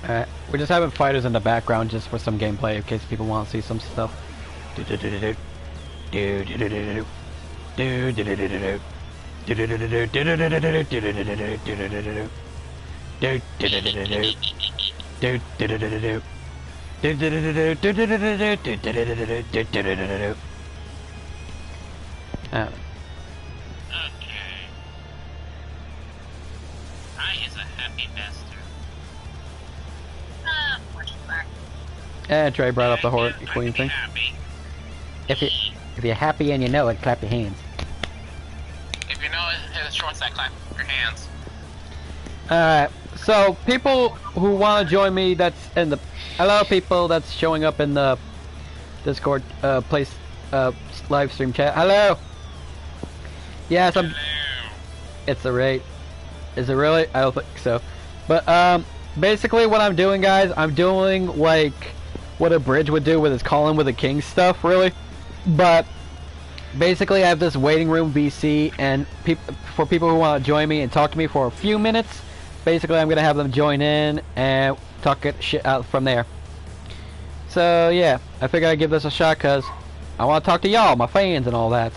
Alright, we're just having fighters in the background just for some gameplay in case people want to see some stuff. And Trey brought up the Horde Queen thing. If you're happy and you know it, clap your hands. If you know it, hit the short side, clap your hands. Alright, so people who want to join me, that's in the... Hello people that's showing up in the Discord live stream chat. Hello! Yes, I'm... Hello. It's a rate. Is it really? I don't think so. But, basically what I'm doing, guys, I'm doing, like, what a bridge would do with his calling with the king stuff, really. But, basically I have this waiting room VC, and for people who want to join me and talk to me for a few minutes, basically I'm going to have them join in and talk shit out from there. So, yeah, I figured I'd give this a shot because I want to talk to y'all, my fans and all that.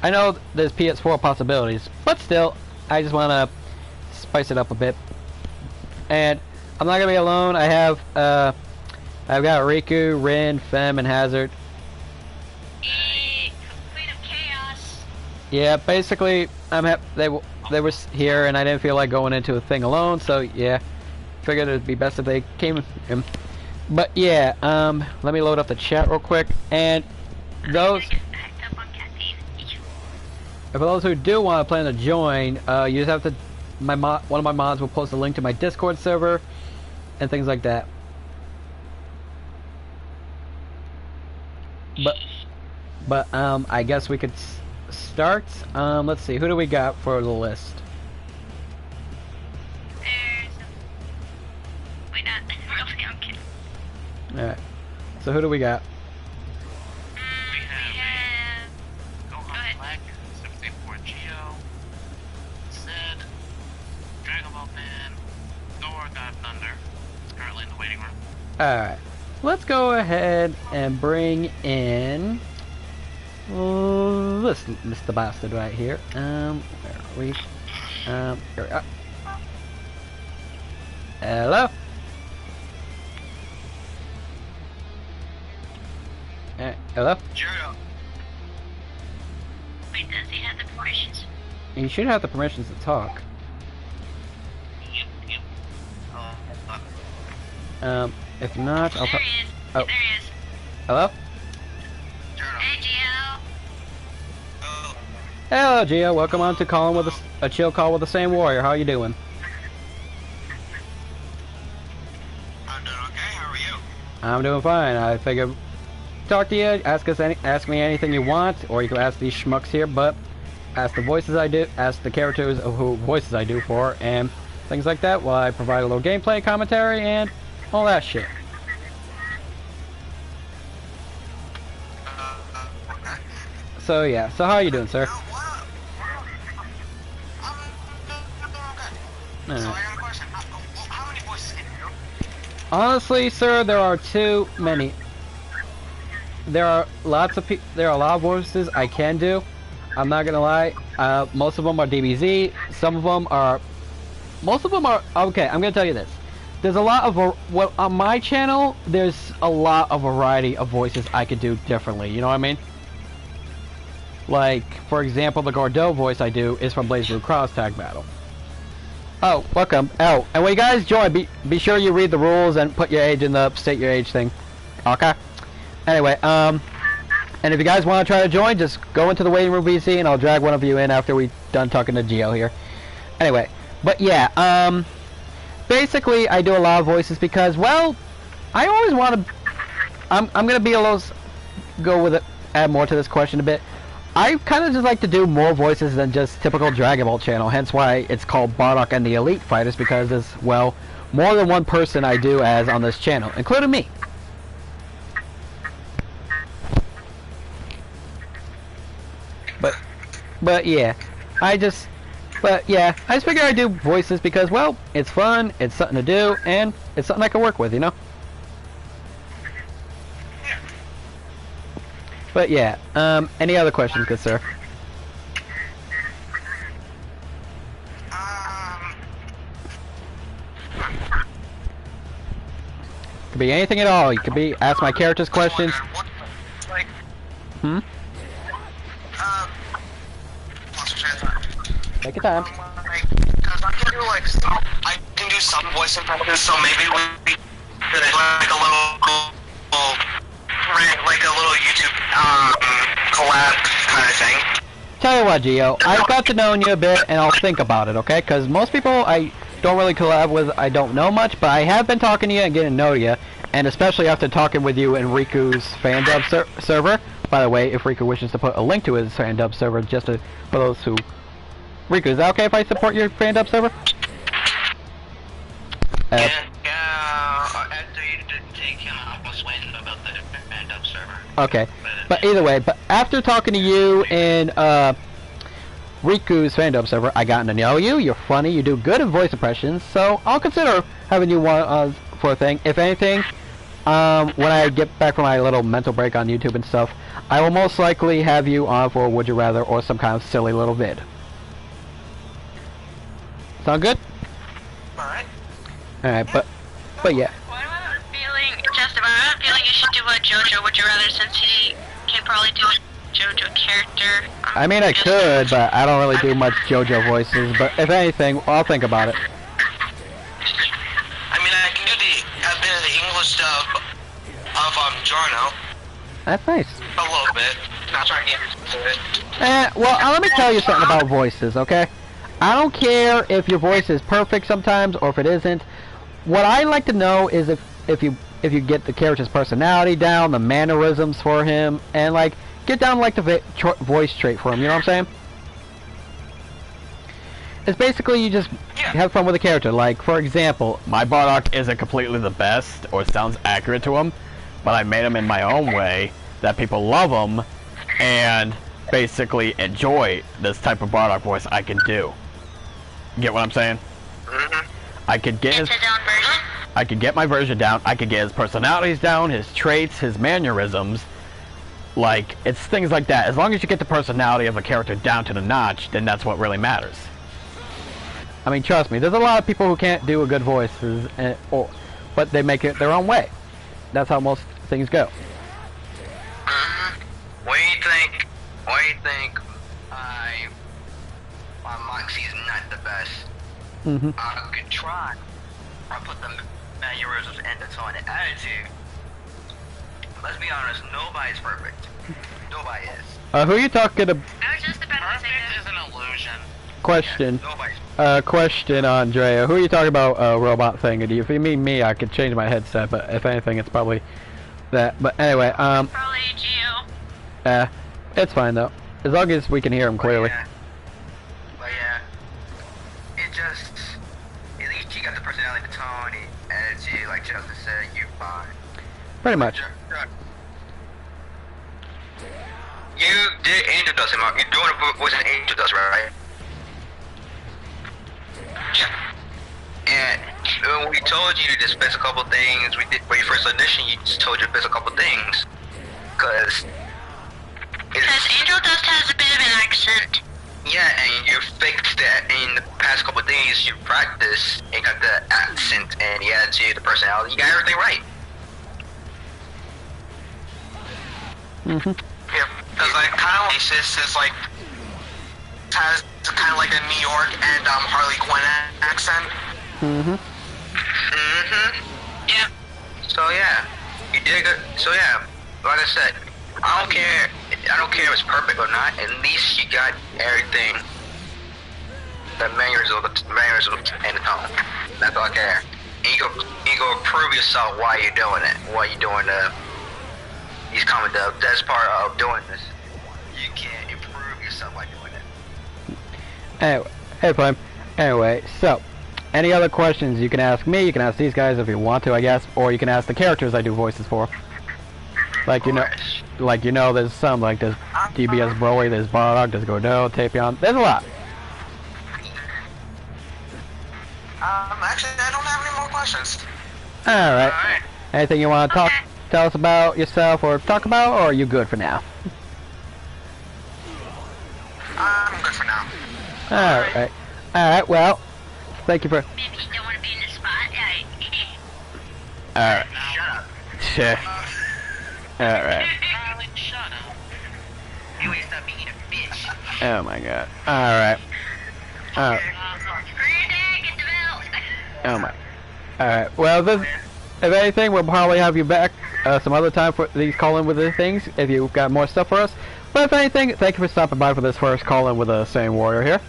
I know there's PS4 possibilities, but still, I just want to spice it up a bit. And I'm not gonna be alone. I have I've got Riku, Rin, Fem, and Hazard. Queen of Chaos. Yeah, basically they were here, and I didn't feel like going into a thing alone. So yeah, figured it'd be best if they came in. But yeah, let me load up the chat real quick. And those for those who do want to plan to join, you just have to. One of my mods will post a link to my Discord server and things like that. But I guess we could start. Let's see, who do we got for the list? Wait, not really. I'm kidding. All right. So who do we got? We have Gohan Black, 74 Geo, Zed, Dragon Ball Man, Thor God Thunder, currently in the waiting room. Alright, let's go ahead and bring in this Mr. Bastard right here. Where are we? Here we are. Hello? Hello? Juro. Wait, does he have the permissions? You should have the permissions to talk. Yep. If not, I'll There he is. Oh. There he is. Hello? Juro. Hey, Gio. Oh. Hello, Gio. Welcome on to calling with a chill call with the same warrior. How you doing? I'm doing okay, how are you? I'm doing fine. I figured talk to you, ask me anything you want, or you can ask these schmucks here, but ask the voices I do, ask the characters of who voices I do for, and things like that, while I provide a little gameplay commentary and all that shit. So yeah, so how are you doing, sir? Alright. Honestly, sir, there are too many. There are a lot of voices I can do. I'm not gonna lie. Most of them are DBZ. Most of them are okay. I'm gonna tell you this. There's a lot of on my channel. There's a lot of variety of voices I could do differently. You know what I mean? Like, for example, the Gordeau voice I do is from BlazBlue Cross Tag Battle. Oh, welcome. Oh, and when you guys join, be sure you read the rules and put your age in the state your age thing. Okay. Anyway, and if you guys want to try to join, just go into the waiting room VC and I'll drag one of you in after we're done talking to Gio here. Anyway, but yeah, basically I do a lot of voices because, well, I always want to, I'm gonna be a little, go with it, add more to this question a bit. I kind of just like to do more voices than just typical Dragon Ball channel, hence why it's called Bardock and the Elite Fighters, because there's, well, more than one person I do as on this channel, including me. But yeah, I just But yeah, I just figured I'd do voices because, well, it's fun, it's something to do, and it's something I can work with, you know? But yeah, any other questions, good sir? Could be anything at all. You could be ask my characters questions. Hmm? Take your time. Because I can do like I can do some voice impressions, so maybe we could like a little YouTube collab kind of thing. Tell you what, Gio, I've got to know you a bit, and I'll think about it, okay? Because most people I don't really collab with, I don't know much, but I have been talking to you and getting to know you, and especially after talking with you in Riku's FanDub server. By the way, if Riku wishes to put a link to his FanDub server, just to, for those who... Riku, is that okay if I support your FanDub server? Yeah, after you take him, I was waiting about the FanDub server. Okay, but either way, but after talking to you in Riku's FanDub server, I gotten to know you. You're funny. You do good in voice impressions, so I'll consider having you one for a thing. If anything, when I get back from my little mental break on YouTube and stuff, I will most likely have you on for Would You Rather or some kind of silly little vid. Sound good? Alright. Alright, but yeah. Why am I feeling, Justin, I'm feeling you should do a JoJo Would You Rather since he can probably do a JoJo character. I mean, I could, but I don't really do much JoJo voices, but if anything, I'll think about it. I mean, I can do a bit of the English dub of Giorno. That's nice. A little bit. Not trying to get into it. Well, let me tell you something about voices, okay? I don't care if your voice is perfect sometimes or if it isn't. What I like to know is if you get the character's personality down, the mannerisms for him, and like get down like the voice trait for him. You know what I'm saying? It's basically you just have fun with the character. Like for example, my Bardock isn't completely the best or sounds accurate to him, but I made him in my own way that people love him and basically enjoy this type of Bardock voice I can do. Get what I'm saying? I could get his own version. I could get my version down. I could get his personalities down, his traits, his mannerisms. Like, it's things like that. As long as you get the personality of a character down to the notch, then that's what really matters. I mean, trust me, there's a lot of people who can't do a good voice, but they make it their own way. That's how most things go. What do you think? What do you think? My Moxie's not the best. I could try. I put the mannerisms and the tone and attitude. Let's be honest, nobody's perfect. Nobody is. Who are you talking to? I was just about to say Perfect that. is an illusion. Question. Yeah, Question, Andrea. Who are you talking about, robot thing? If you mean me, I could change my headset, but if anything, it's probably that. But anyway, Probably Geo. it's fine though. As long as we can hear him clearly. But yeah, it just, at least you got the personality, the tone, the attitude, like Justin said, you fine. Pretty much. You did Angel Dust, Mark. You're doing a voice in Angel Dust, right? Yeah. And when we told you to dispense a couple things, we did for your first audition. You just told you to dispense a couple things, because Angel Dust has a bit of an accent. yeah, and you fixed that in the past couple days. You practiced and got the accent and the attitude, the personality. You got everything right. Yeah, because like kind of is like has kind of like a New York and Harley Quinn accent. Yeah. So yeah, you did good. So yeah, like I said, I don't care if it's perfect or not. At least you got everything. The mannerisms and the tone. That's all I care. And you go prove yourself why you're doing it. Why you're doing these common dubs. That's part of doing this. You can improve yourself by doing it. Anyway, hey Flame. Anyway, so any other questions you can ask me, you can ask these guys if you want to, I guess, or you can ask the characters I do voices for. Like you know, there's some like there's DBS Broly, there's Bardock, there's Godot, Tapion, there's a lot. Actually, I don't have any more questions. Alright. Alright. Anything you want to tell us about yourself or talk about, or are you good for now? I'm good for now. Alright. Alright, well, thank you for... Maybe you don't want to be in the spotlight. Alright. Shut up. Sure. Alright. Riley, shut up. You ain't stop being a bitch. Oh my god. Alright. Alright. Granddad, get the belt. Oh my. Alright, well, if anything, we'll probably have you back some other time for these call-in with the things, if you've got more stuff for us. But if anything, thank you for stopping by for this first call-in with a Saiyan Warrior here.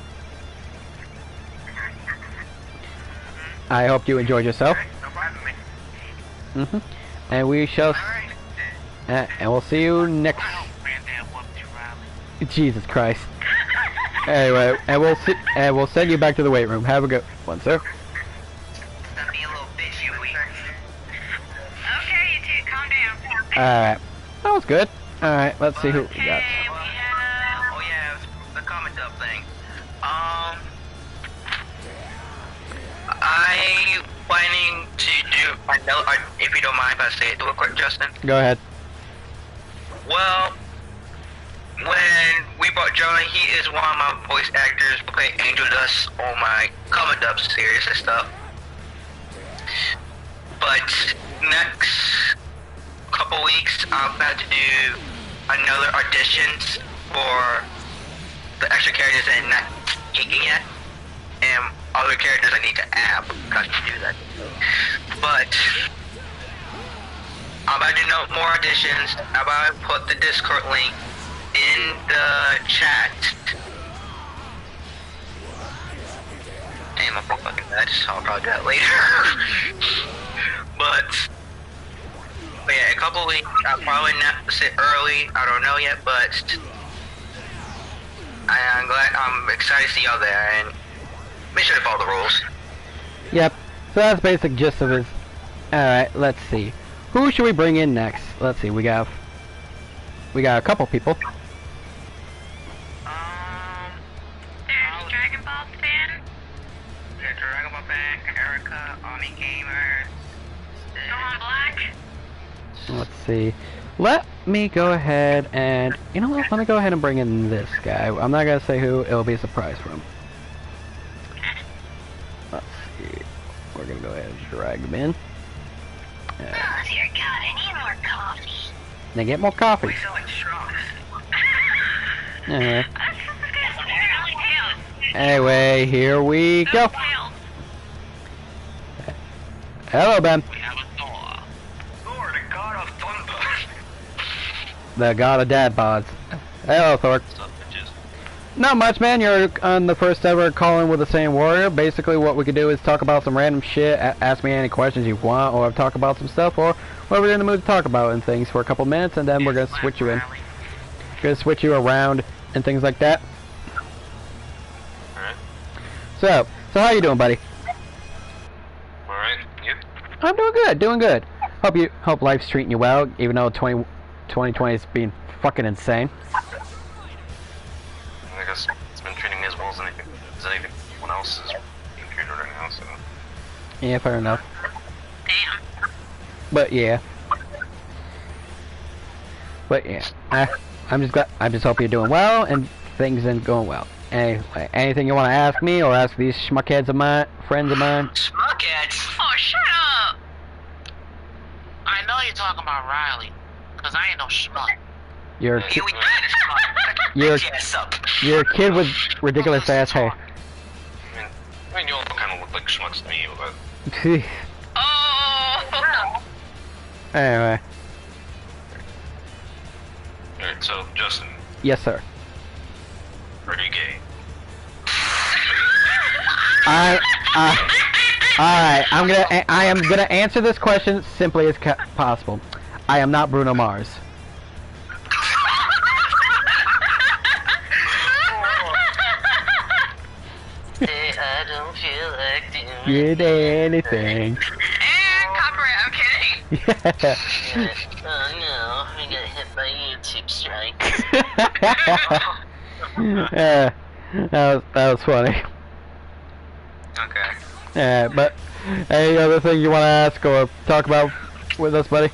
I hope you enjoyed yourself. No problem, man. And we shall... Alright. and we'll see you next... I hope Granddad whooped you, Riley. Jesus Christ. Anyway, and we'll send you back to the weight room. Have a good one, sir. Stop being a little bitch, you weak. Okay, you two, calm down. Alright. That was good. Alright, let's see who we got. Okay, we have... Oh yeah, the comment up thing. I planning to do. I know. If you don't mind, if I say it, do it quick, Justin. Go ahead. Well, when we brought Jonah, he is one of my voice actors who played Angel Dust on my comment up series and stuff. But next couple weeks, I'm about to do another auditions for the extra characters that are not kicking yet, and other characters I need to add because to do that. But I'm about to do no more auditions. I'm about to put the Discord link in the chat. Damn, I'm fucking nuts. I'll probably do that later. But yeah, a couple weeks. I'll probably not sit early. I don't know yet, but I'm excited to see y'all there, and make sure to follow the rules. Yep. So that's basic gist of his. Alright, let's see. Who should we bring in next? Let's see, we got a couple people. There's Dragon Ball fan. Yeah, Dragon Ball fan, Erica, Oni Gamer, Dawn Black. Let's see. Let me go ahead and... You know what? Let me go ahead and bring in this guy. I'm not going to say who. It'll be a surprise for him. Let's see. We're going to go ahead and drag him in. Oh, dear God, I need more coffee. Now get more coffee. we feel like strong. Anyway. This guy's apparently tails. Anyway, here we go. Tails. Hello, Ben. We have a door. Thor, the god of thunder. The god of dad bods. Hello, Thor. What's up, bitches? Not much, man. You're on the first ever call-in with the Saiyan Warrior. Basically, what we could do is talk about some random shit, ask me any questions you want, or talk about some stuff, or whatever you're in the mood to talk about and things for a couple minutes, and then we're gonna switch you in. Gonna switch you around and things like that. Alright. So how you doing, buddy? Alright, you? I'm doing good. Hope life's treating you well, even though 2020 has been fucking insane. I guess it's been treating me as well as anything else is being treated right now, so... Yeah, fair enough. Damn. But yeah. I just hope you're doing well and things are going well. Anyway, anything you want to ask me or ask these schmuckheads of mine, friends of mine? Smuckheads. Oh, shut up. I know you're talking about Riley, because I ain't no schmuck. You're a Here kid, we go. Schmuck. You're- Yes, up. you're a kid with ridiculous ass hair. I mean, you all kind of look like schmucks to me, but... Oh. Anyway, Alright, so, Justin, yes sir. are you gay? Alright, I am gonna answer this question simply as possible. I am not Bruno Mars. I don't feel like doing Did anything. And copyright, I'm kidding. Yeah. Oh no, I got hit by YouTube strike. Yeah, that was funny. Okay. Yeah, but any other thing you want to ask or talk about with us, buddy?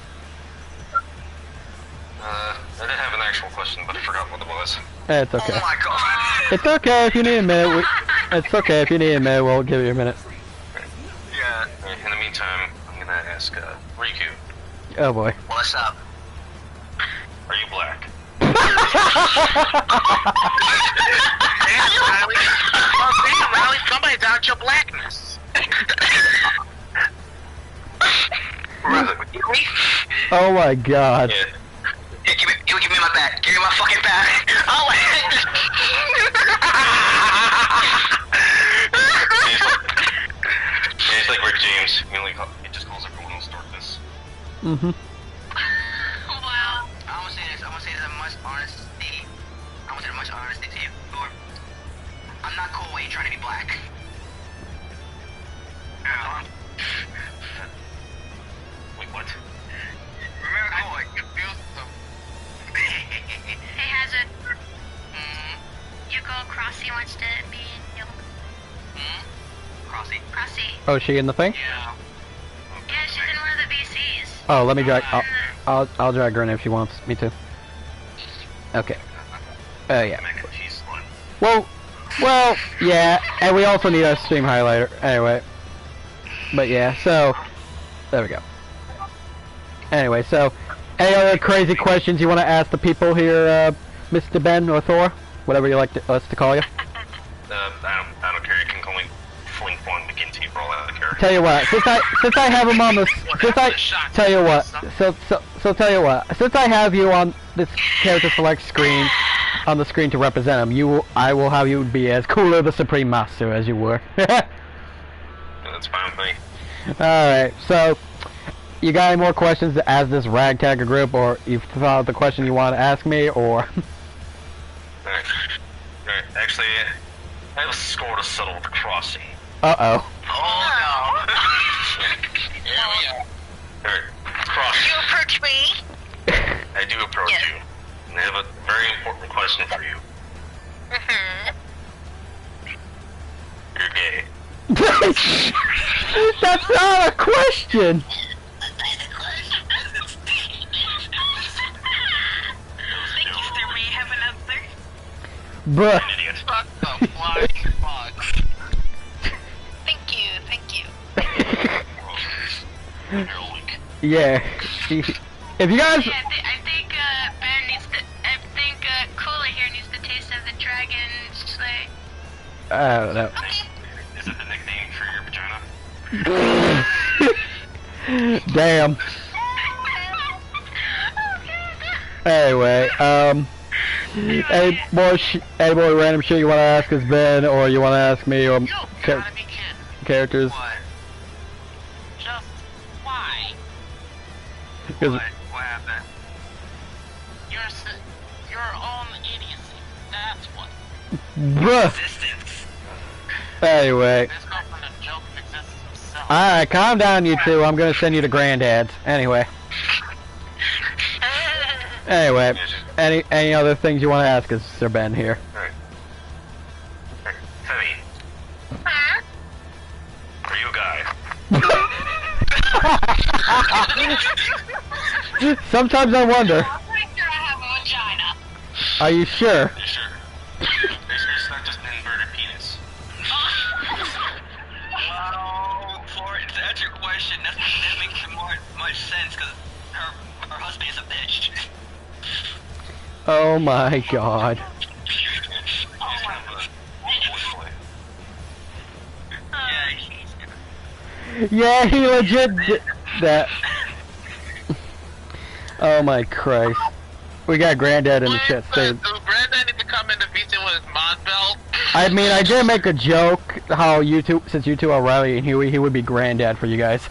I did have an actual question, but I forgot what it was. It's okay. Oh my god. It's okay if you need a minute. It's okay if you need a minute. We'll give you a minute. Yeah. In the meantime, I'm gonna ask Riku. Oh boy. What's up? Are you black? Damn, Riley. Oh, damn, Riley. Somebody doubts your blackness. Oh my God. Yeah. Hey, give me my bat. Give me my fucking bat. Oh, He's like Rick James. He just calls everyone else darkness. Mm-hmm. Wow. I want to say this. I want to say this in much honesty. I want to say much honesty to you. I'm not cool when you're trying to be black. Wait, what? Remember, I confused them. Hey, Hazard. Your girl Crossy wants to be in your... Crossy. Crossy. Oh, is she in the thing? Yeah. Yeah, she's in one of the VCs. Oh, let me drag. I'll drag her in if she wants me to. Okay. Yeah. She's slut. Well, yeah, and we also need a stream highlighter. Anyway. But yeah, so there we go. Anyway, so any other crazy questions you want to ask the people here, Mr. Ben or Thor, whatever you like us to call you? I don't care. You can call me Fling Flong McGinty for all I care. Tell you what, since I have him on this, tell you what, tell you what, since I have you on this character select screen, on the screen to represent him, I will have you be as Cooler the Supreme Master as you were. That's fine with me. Alright, so you got any more questions to ask this ragtagger group, or you've thought of the question you want to ask me, or? Alright. Actually, I have a score to settle with Crossy. Uh-oh. Oh no. Here we are. Alright, Crossy. You approach me. I do approach Yes. you. And I have a very important question for you. You're gay. That's not a question! Thank you, sir. May I have another? Bruh. An idiot. Fuck the flying fox. Thank you. You're a weak. Yeah. If you guys... Yeah, I think Ben needs to. I think Cooler here needs to taste of the dragon slay. I don't know. Is it the nickname for your vagina? Damn. Anyway, any more random shit you want to ask us, Ben, or you want to ask me, or You gotta be kidding. characters? What? Just why? 'Cause- What happened? Your own idiocy. That's what. Bruh. Existence. Anyway. This goes from a joke of existence himself. Alright, calm down, you two. I'm gonna send you to Granddad's. Anyway. Anyway. Any other things you want to ask us, Sir Ben, here? Alright. Femi, Huh? are you a guy? Sometimes I wonder. I'm pretty sure I have a vagina. Are you sure? Are you sure? Are you sure it's not just an inverted penis? Well, for to answer your question, that makes more sense because her husband is a bitch. Oh my God. He's kind of a boy. Yeah, he's Yeah, he legit did that. Oh my Christ. We got Granddad in the chat stage. Does Granddad need to come in to beat him with his mod belt? I mean, I did make a joke how you two, since you two are Riley and Huey, he would be Granddad for you guys.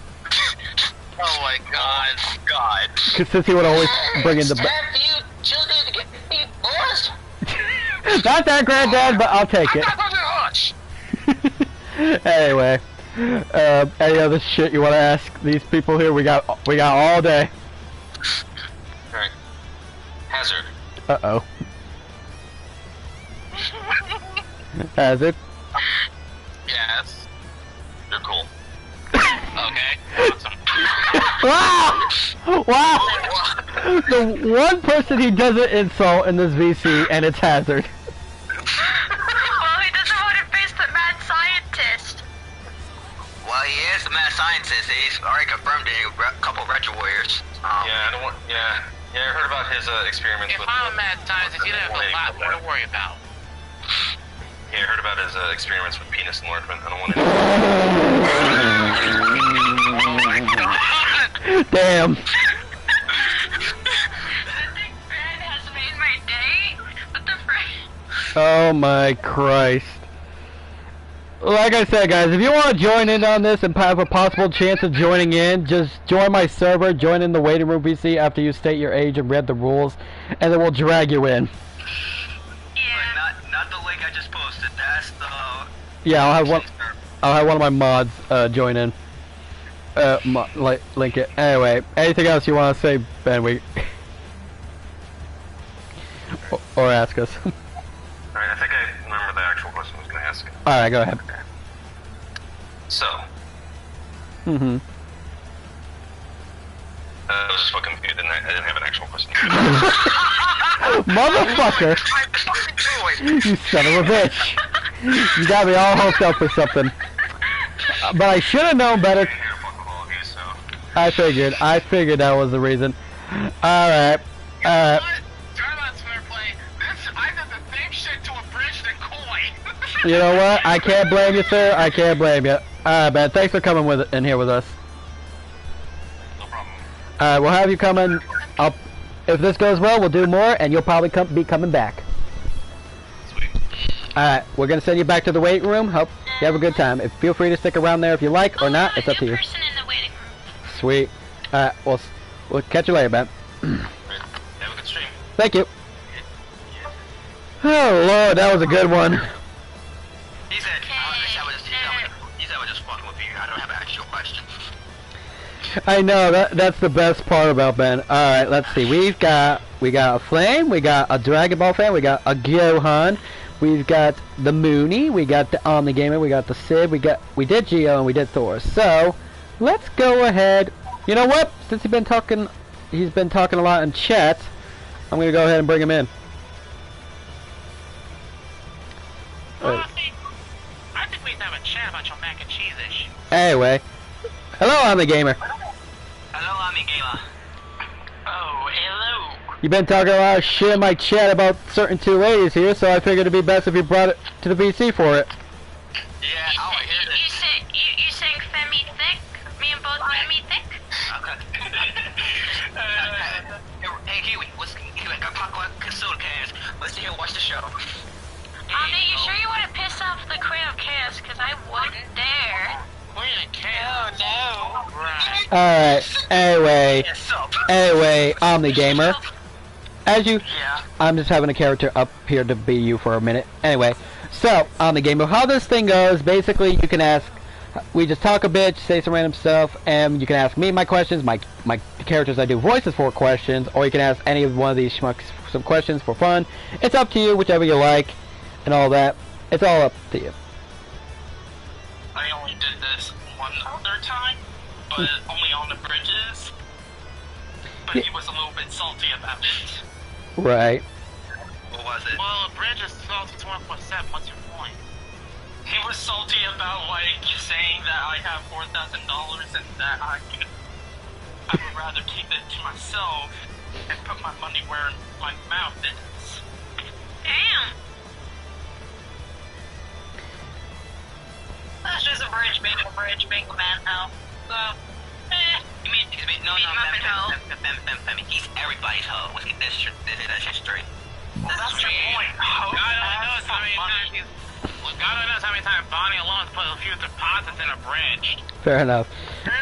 Oh my god. God. Cause since he would always bring in the... you children to get me lost. Not that Granddad, but I'll take it. Anyway, any other shit you want to ask these people here? We got all day. Alright. Hazard. Uh-oh. Hazard? Yes. You're cool. Okay. Awesome. Wow! Wow! The one person he doesn't insult in this VC, and it's Hazard. Well, he doesn't want to face the mad scientist. Well, he is the mad scientist. He's already confirmed it in a couple of Retro Warriors. Yeah, I don't want. Yeah, I heard about his experiments If with. I'm a mad scientist, you have a lot more to worry about. Yeah, I heard about his experiments with penis enlargement. I don't want to. Oh my god! Damn. The big fan has made my day. What the frick? Oh my Christ. Like I said, guys, if you want to join in on this and have a possible chance of joining in, just join my server, join in the waiting room VC after you state your age and read the rules, and then we'll drag you in. Yeah. Not the link I just posted. That's the. Yeah, I'll have one of my mods join in. Link it. Anyway, anything else you want to say, Ben? Or ask us. Alright, I think I remember the actual question I was going to ask. Alright, go ahead. So, Mm-hmm. I was just fucking confused, and I didn't have an actual question. Motherfucker! You son of a bitch! You got me all hoped up for something. But I should have known better. I figured that was the reason. Alright. Turn on Smart Play. I did the same shit to a bridge than Koi. You know what? I can't blame you, sir. I can't blame you. Alright, man. Thanks for coming in here with us. No problem. Alright, we'll have you come in. If this goes well, we'll do more, and you'll probably be coming back. Sweet. Alright, we're gonna send you back to the waiting room. Hope you have a good time. Feel free to stick around there if you like or not. It's up to you. Person in the waiting room. Sweet. Alright, we'll catch you later, Ben. Have a good stream. Thank you. Oh Lord, that was a good one. He said, he said, we're just fucking with you. I don't have an actual question. I know that's the best part about Ben. All right, let's see. We got a Flame, we got a Dragon Ball fan, we got a Gohan, we've got the Mooney, we got the Omni Gamer, we got the Sid, we did Geo and we did Thor. So let's go ahead. You know what? Since he's been talking a lot in chat. I'm gonna go ahead and bring him in. I think we need to have a chat about your mac and cheese issue. Anyway, hello, Omni Gamer. Hello, Ami Gamer. Oh, hello. You've been talking a lot of shit in my chat about certain two ladies here, so I figured it'd be best if you brought it to the VC for it. Yeah, I want to hear this. You saying Femi thick? Me and both Femi thick? Okay. Hey, Kiwi, got popcorn, consume cans. Let's see here, watch the show. You sure you want to piss off the Queen of Chaos? Because I wouldn't dare. Queen of Chaos. Oh, no. Right. Alright, anyway, Omni Gamer. I'm just having a character up here to be you for a minute. Anyway, so, Omni Gamer, how this thing goes, basically you can ask, we just talk a bit, say some random stuff, and you can ask me my questions, my characters I do voices for questions, or you can ask any of one of these schmucks some questions for fun. It's up to you, whichever you like, and all that. It's all up to you. I only did this one other time, but only on the bridges. But he was a little bit salty about it. Right. What was it? Well, a bridge is salty 24/7. What's your point? He was salty about, like, saying that I have $4,000 and that I would rather keep it to myself and put my money where my mouth is. Damn. That's just a bridge being a man hoe. So, You mean no, Muppet hoe. Femi, he's everybody's hoe. Let's get this shit straight. That's your point. God knows how many times Bonnie alone put a few deposits in a bridge. Fair enough.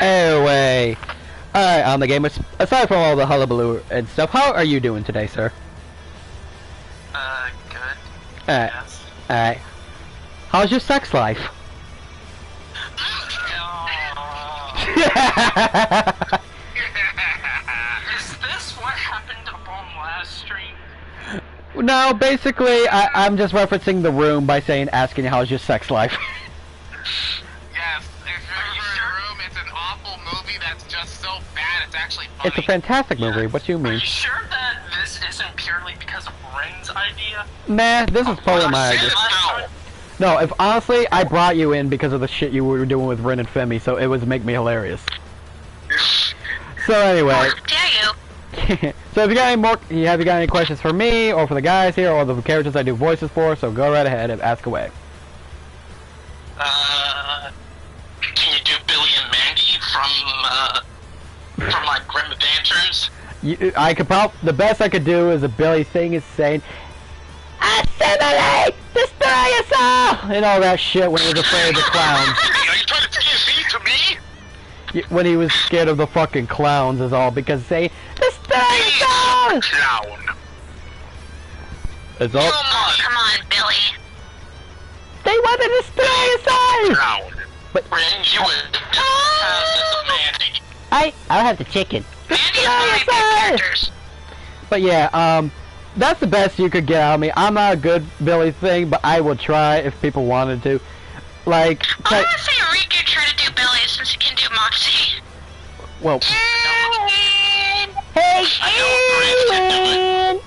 Anyway, alright, on the game, aside from all the hullabaloo and stuff, how are you doing today, sir? Good. Alright. Yes. Alright. How's your sex life? Is this what happened on last stream? No, basically, I'm just referencing the room by saying, asking how's your sex life. Yes, if you're in the room, it's an awful movie that's just so bad it's actually funny? It's a fantastic movie. What do you Are mean? you sure that this isn't purely because of Ren's idea? Nah, this is probably my idea. No, if honestly, I brought you in because of the shit you were doing with Ren and Femi, so it was make me hilarious. So anyway. How dare you? So if you got any more, have you got any questions for me or for the guys here or the characters I do voices for? So go right ahead and ask away. Can you do Billy and Mandy from like Grim Adventures? I could the best I could do is a Billy thing is saying, "Assimilate, destroy us all," and all that shit when he was afraid of the clowns. Are you trying to scare me to me? When he was scared of the fucking clowns is all because say, "Destroy us all." Clown. It's all. Come on, Billy. They want to destroy us all. Clown. But Ren, you would pass as a Mandy. I'll have the chicken. Mandy is one of my favorite characters. But yeah, that's the best you could get out of me. I'm not a good Billy thing, but I will try if people wanted to. Like, I want to say Riku try to do Billy since he can do Moxie. well, Hey, Ellen!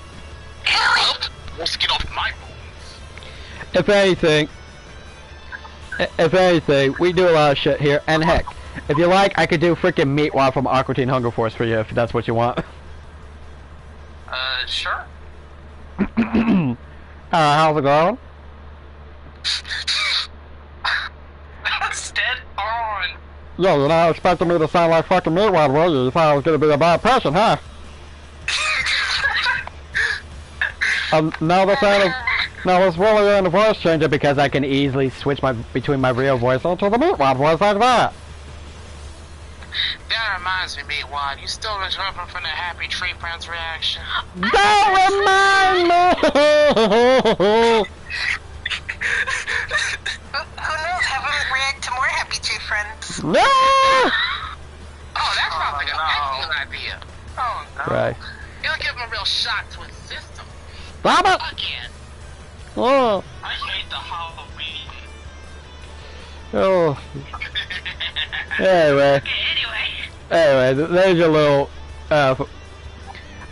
Let's get off my bones. if anything, we do a lot of shit here. And heck, if you like, I could do freaking Meatwad from Aqua Teen Hunger Force for you if that's what you want. Sure. How's it going? That's dead on. Yeah, you're not expecting me to sound like fucking Meatwad, were you? You thought I was gonna be a bad person, huh? Now this really in the voice changer because I can easily switch between my real voice onto the Meatwad voice like that. That reminds me, Meatwad, you still recovering from the Happy Tree Friends reaction? Don't remind me! Who knows? Have him react to more Happy Tree Friends. No! Oh, that sounds like an excellent idea. Oh, no. Right. It'll give him a real shock to his system. Stop it! Again. Oh. I hate the Halloween. Oh. Anyway. Anyway. There's your little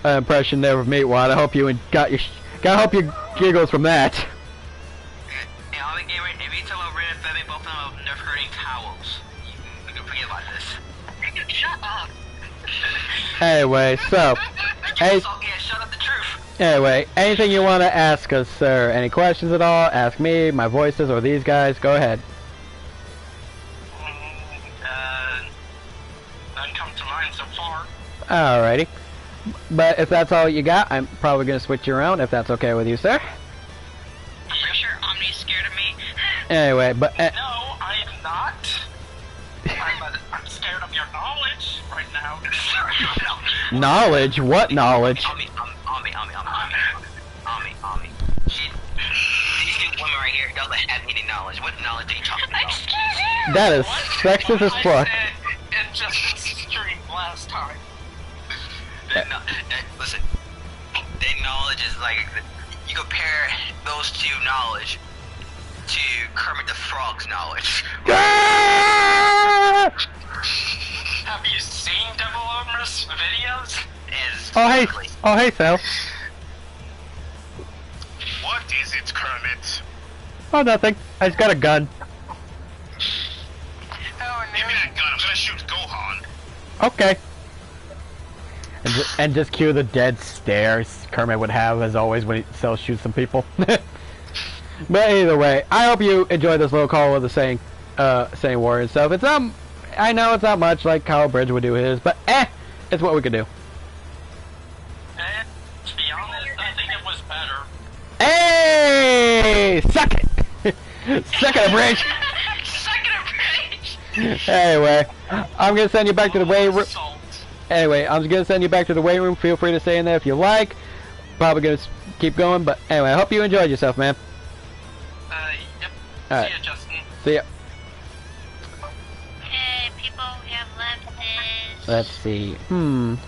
impression there of Meatwad. I hope you got your giggles from that. And all the game, if you tell them Ren and Femi, both of them have nerf hurting towels. You can forget about this. Shut up. Anyway, so. Hey, Shut up the truth. anyway, anything you want to ask us, sir? Any questions at all? Ask me, my voices, or these guys. Go ahead. None come to mind so far. Alrighty. But if that's all you got, I'm probably going to switch you around if that's okay with you, sir. For sure, Omni's scared of me. Anyway, but No, I am not. I'm scared of your knowledge right now. knowledge? What knowledge? Ami. These two women right here don't have any knowledge. What knowledge are you talking about? Excuse you. That is sexist as fuck. It just streamed last time. Listen, their knowledge is like, you compare those two knowledge to Kermit the Frog's knowledge. Ah! Have you seen Devil Omer's videos? Oh hey, Sal. What is it, Kermit? Oh, nothing. I just got a gun. Oh Give me no. that gun, I'm gonna shoot Gohan. Okay. And just cue the dead stares Kermit would have as always when he shoots some people. But either way, I hope you enjoyed this little call with the Saiyan Warrior and stuff. It's I know it's not much like how Bridge would do his, but it's what we could do. To be honest, I think it was better. Hey, suck it, suck it, Bridge. Anyway, I'm gonna send you back to the weight room. Anyway, I'm just gonna send you back to the weight room. Feel free to stay in there if you like. Probably gonna keep going, but anyway, I hope you enjoyed yourself, man. Yep. Alright. See ya, Justin. See ya. Hey, people, we have left is Let's see. Dragon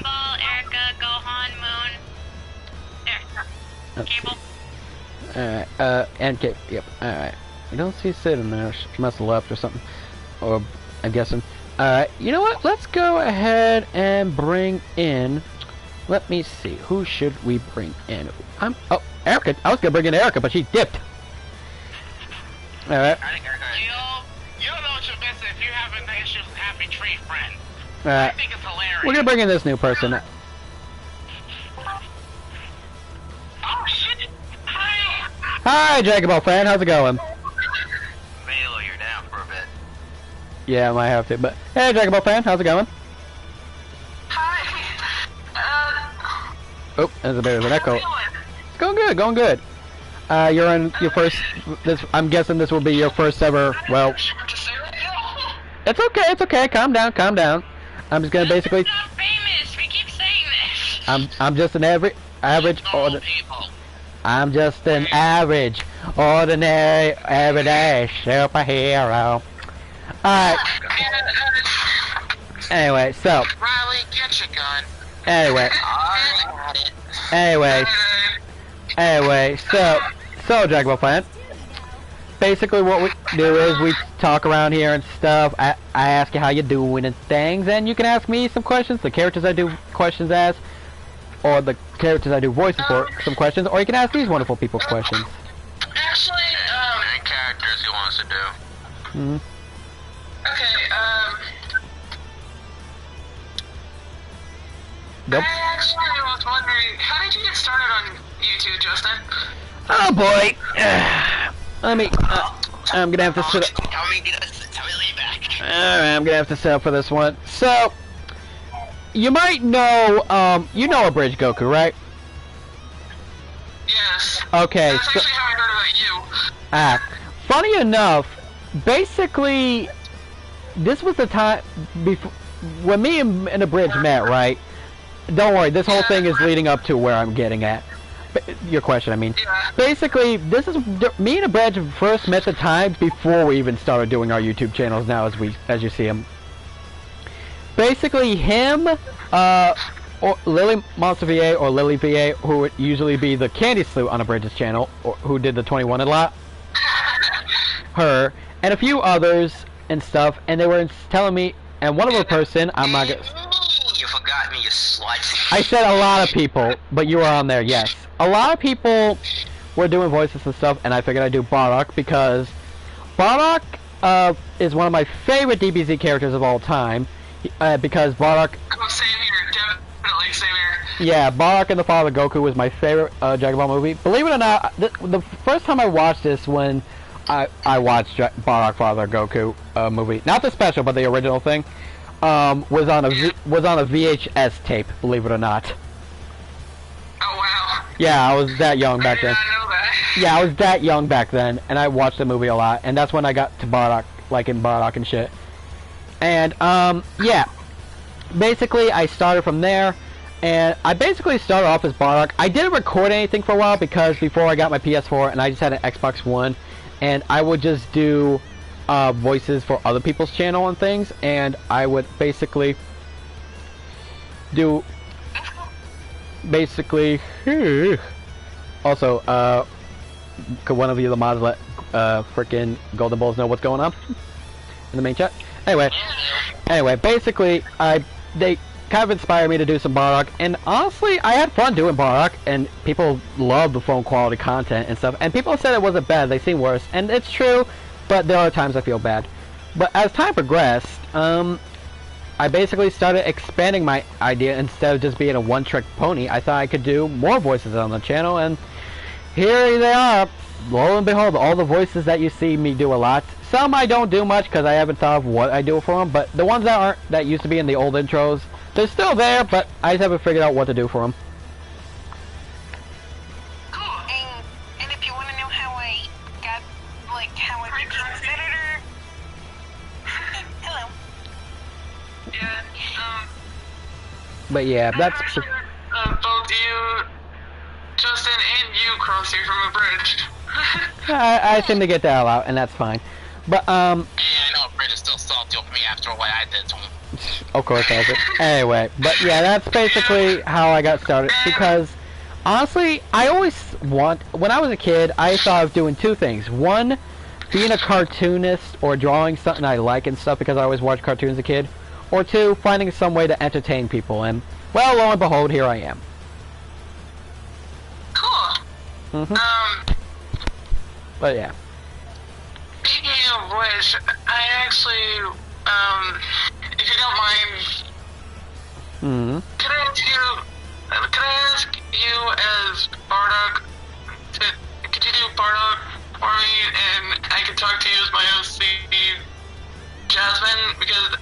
Ball, Erica, Gohan, Moon. There. Cable. Alright, and yep, alright. I don't see Sid in there. She must have left or something. Or, I'm guessing. Alright, you know what? Let's go ahead and bring in... Let me see. Who should we bring in? Oh, Erica. I was gonna bring in Erica, but she dipped. Alright. You don't know what you're missing if you're having the issues with Happy Tree Friend. I Alright. think it's hilarious. We're gonna bring in this new person. Oh shit! Hi! Hi, Jacobo fan. How's it going? Milo, you're down for a bit. Yeah, I might have to, but... Hey, Jacobo fan. How's it going? Oh, there's a bit of an echo. It's going good, going good. You're in your first... I'm guessing this will be your first ever... Well... It's okay. Calm down. I'm just gonna basically... We're not famous. We keep saying this. I'm just an average... I'm just an average, ordinary, everyday superhero. Alright. Anyway, so... Riley, get your gun. Anyway, so Jacobo fan. Basically, what we do is we talk around here and stuff. I ask you how you doing and things, and you can ask me some questions. The characters I do questions as, or the characters I do voices for some questions, or you can ask these wonderful people questions. Actually, Any characters he wants to do. Hmm. okay, Nope. I actually was wondering, how did you get started on YouTube, Justin? Oh boy. Let me. I'm gonna have to sit up. Tell me back. Alright, I'm gonna have to set up for this one. So, you might know, you know Abridged Goku, right? Yes. Okay, That's so, actually how I heard about you. funny enough, basically, this was the time before, when me and Abridged met, right? Don't worry, this whole thing is leading up to where I'm getting at. Your question, I mean. Yeah. Basically, this is me and Abridged first met the time before we even started doing our YouTube channels now as you see him. Basically, him, or Lily Monster VA or Lily VA, who would usually be the Candy Sloot on Abridged's channel, or who did the 21 a lot. Her, and a few others and stuff, and they were telling me, and one of a person, I'm not gonna... You forgot me, you slut. I said a lot of people, but you were on there, yes. A lot of people were doing voices and stuff, and I figured I'd do Bardock, because Bardock is one of my favorite DBZ characters of all time, because Bardock... Oh, same here, definitely same here. Yeah, Bardock and the Father Goku was my favorite Dragon Ball movie. Believe it or not, the first time I watched this when I watched Bardock Father Goku movie, not the special, but the original thing, was on a VHS tape. Believe it or not. Oh, wow. Yeah, I was that young back then. I did not know that. Yeah, I was that young back then, and I watched the movie a lot, and that's when I got to Bardock, like in Bardock and shit. And yeah, basically I started from there, and I basically started off as Bardock. I didn't record anything for a while because before I got my PS4 and I just had an Xbox One, and I would just do voices for other people's channel and things, and I would basically do also could one of you the mods let frickin' Golden Bulls know what's going on in the main chat? Anyway, basically they kind of inspired me to do some Bardock, and honestly I had fun doing Bardock, and people loved the phone quality content and stuff, and people said it wasn't bad, they seem worse, and it's true, but there are times I feel bad. But as time progressed, I basically started expanding my idea. Instead of just being a one-trick pony, I thought I could do more voices on the channel, and here they are. Lo and behold, all the voices that you see me do a lot. Some I don't do much because I haven't thought of what I do for them, but the ones that used to be in the old intros, they're still there, but I just haven't figured out what to do for them. Cool. And if you want to know how I got, like, how I became this editor, hello. Yeah, But yeah, that's... both you, Justin, and you crossed here from a bridge. I seem to get that out, and that's fine. But, Yeah, I know, Bridge is still salty with me after what I did to him. of course, that's it. Anyway, but yeah, that's basically how I got started, because, honestly, I always when I was a kid, I thought of doing two things. One, being a cartoonist or drawing something I like and stuff because I always watched cartoons as a kid, or 2, finding some way to entertain people, and, well, lo and behold, here I am. Cool. But yeah. Speaking of which, I actually, if you don't mind, could I ask you as Bardock, could you do Bardock for me, and I could talk to you as my OC, Jasmine, because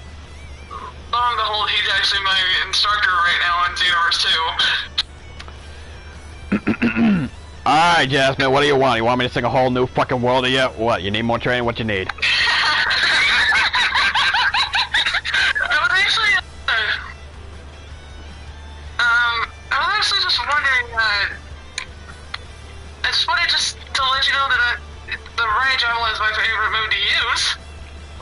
lo and behold, he's actually my instructor right now in Xenoverse 2. Alright, Jasmine, what do you want? You want me to sing a whole new fucking world to you? What, you need more training? What you need? I was actually just wondering, I just wanted to let you know that the Ray Javelin is my favorite move to use.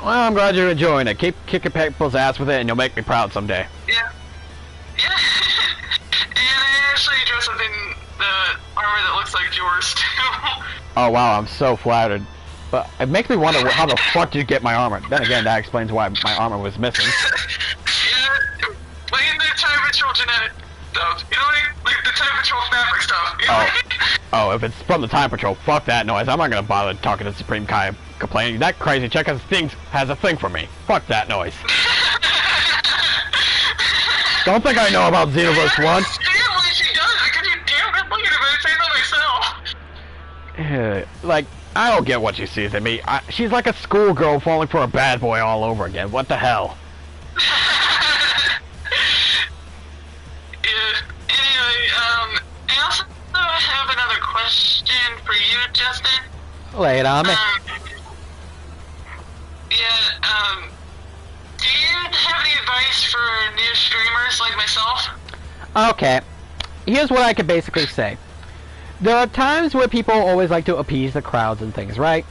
Well, I'm glad you're enjoying it. Keep kicking people's ass with it and you'll make me proud someday. Yeah. Yeah. And I actually dress up in the armor that looks like yours, too. Oh, wow, I'm so flattered. But it makes me wonder how the fuck did you get my armor? Then again, that explains why my armor was missing. Yeah, playing the Time Patrol genetic stuff. You know what I mean? Like the Time Patrol fabric stuff. You know what I mean? Oh, if it's from the Time Patrol, fuck that noise. I'm not gonna bother talking to Supreme Kai complaining. That crazy chick has a thing for me. Fuck that noise. Don't think I know about Xenoverse 1. I understand why she does it, because you're damn good looking at it, say that myself. Like, I don't get what she sees in me. She's like a schoolgirl falling for a bad boy all over again. What the hell? Anyway, I also have another question for you, Justin. Lay it on me. Do you have any advice for new streamers like myself? Okay, here's what I could basically say. There are times where people always like to appease the crowds and things, right?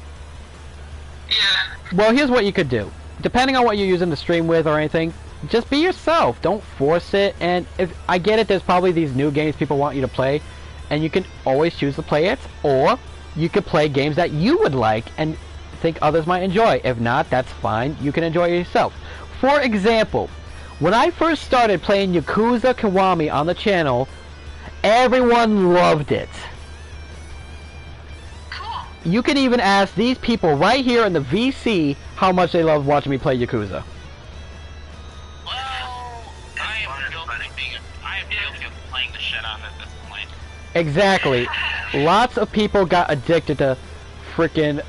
Yeah. Well, here's what you could do. Depending on what you're using to stream with or anything, just be yourself. Don't force it. And if I get it, there's probably these new games people want you to play, and you can always choose to play it, or you could play games that you would like and think others might enjoy. If not, that's fine. You can enjoy it yourself. For example, when I first started playing Yakuza Kiwami on the channel, everyone loved it. Cool. You can even ask these people right here in the VC how much they love watching me play Yakuza. Well, I am guilty of playing the shit out of it at this point. Exactly. Lots of people got addicted to frickin'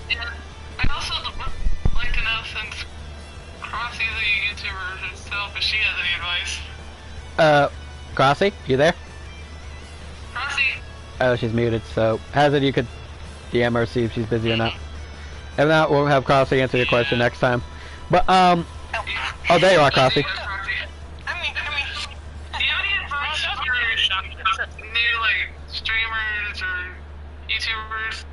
Yeah. I also like to know, since Crossy's a YouTuber herself, if she has any advice. Crossy, you there? Crossy. Oh, she's muted, so Hazard, you could DM her, see if she's busy or not. If not, we'll have Crossy answer your question next time. But, oh, there you are, Crossy. Do you have any advice for new, like, streamers or YouTubers?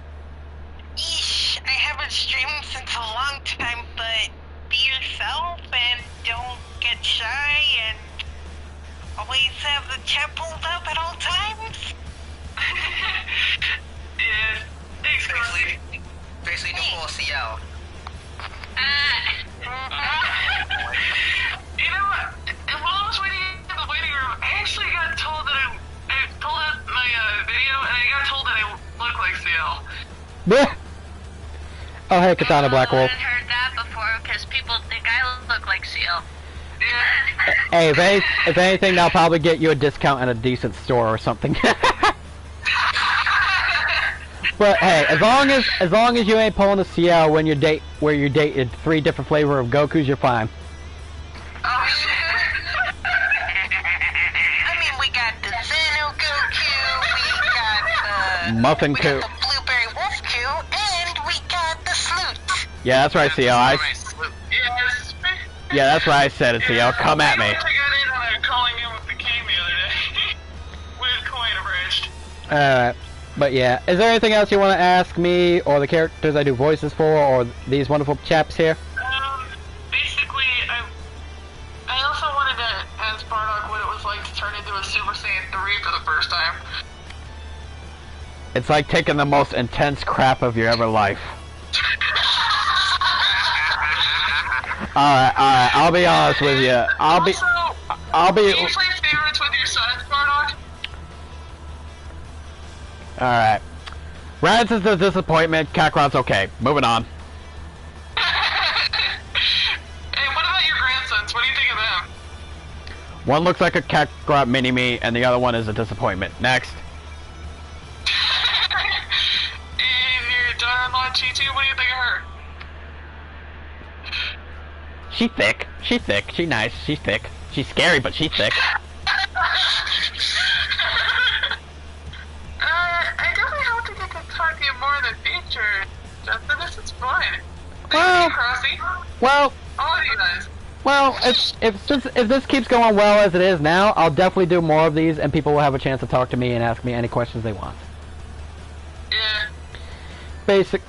Eesh, I haven't streamed since a long time, but be yourself and don't get shy and always have the chat pulled up at all times. Yeah, thanks, Crossy. Basically, don't pull a CL. You know what? And while I was waiting in the waiting room, I actually got told that I pulled out my video, and I got told that I look like CL. Yeah. Oh, hey, Katana Black Wolf. I haven't heard that before because people think I look like Seal. Yeah. Hey, if anything, they'll probably get you a discount at a decent store or something. But hey, as long as you ain't pulling a CL when you dated 3 different flavor of Gokus, you're fine. Oh, shit. I mean, we got the Zeno Goku, we got the Muffin we Coo. got the Blueberry Wolf Coo, and we got the Sloot. Yeah, that's right, CL. Yes. Yeah, that's right. I said it, CL. Come at me. I got in on calling in with the king the other day. Weird coin abridged. Alright. But yeah, is there anything else you want to ask me, or the characters I do voices for, or these wonderful chaps here? Basically, I also wanted to ask Bardock what it was like to turn into a Super Saiyan 3 for the first time. It's like taking the most intense crap of your ever life. Alright, I'll be honest with you. I'll be... Do you play favorites with your son, Bardock? Alright. Rance is a disappointment, Kakarot's okay. Moving on. Hey, what about your grandsons? What do you think of them? One looks like a Kakarot mini-me, and the other one is a disappointment. Next. And your daughter-in-law, Chi-Chi, what do you think of her? She's thick. She's thick. She's nice. She's thick. She's scary, but she's thick. I definitely hope to get to talk to you more in the future, Justin. This is fun. Well, Crossy. well, All of you guys. well, if this keeps going well as it is now, I'll definitely do more of these, and people will have a chance to talk to me and ask me any questions they want. Yeah. Basic.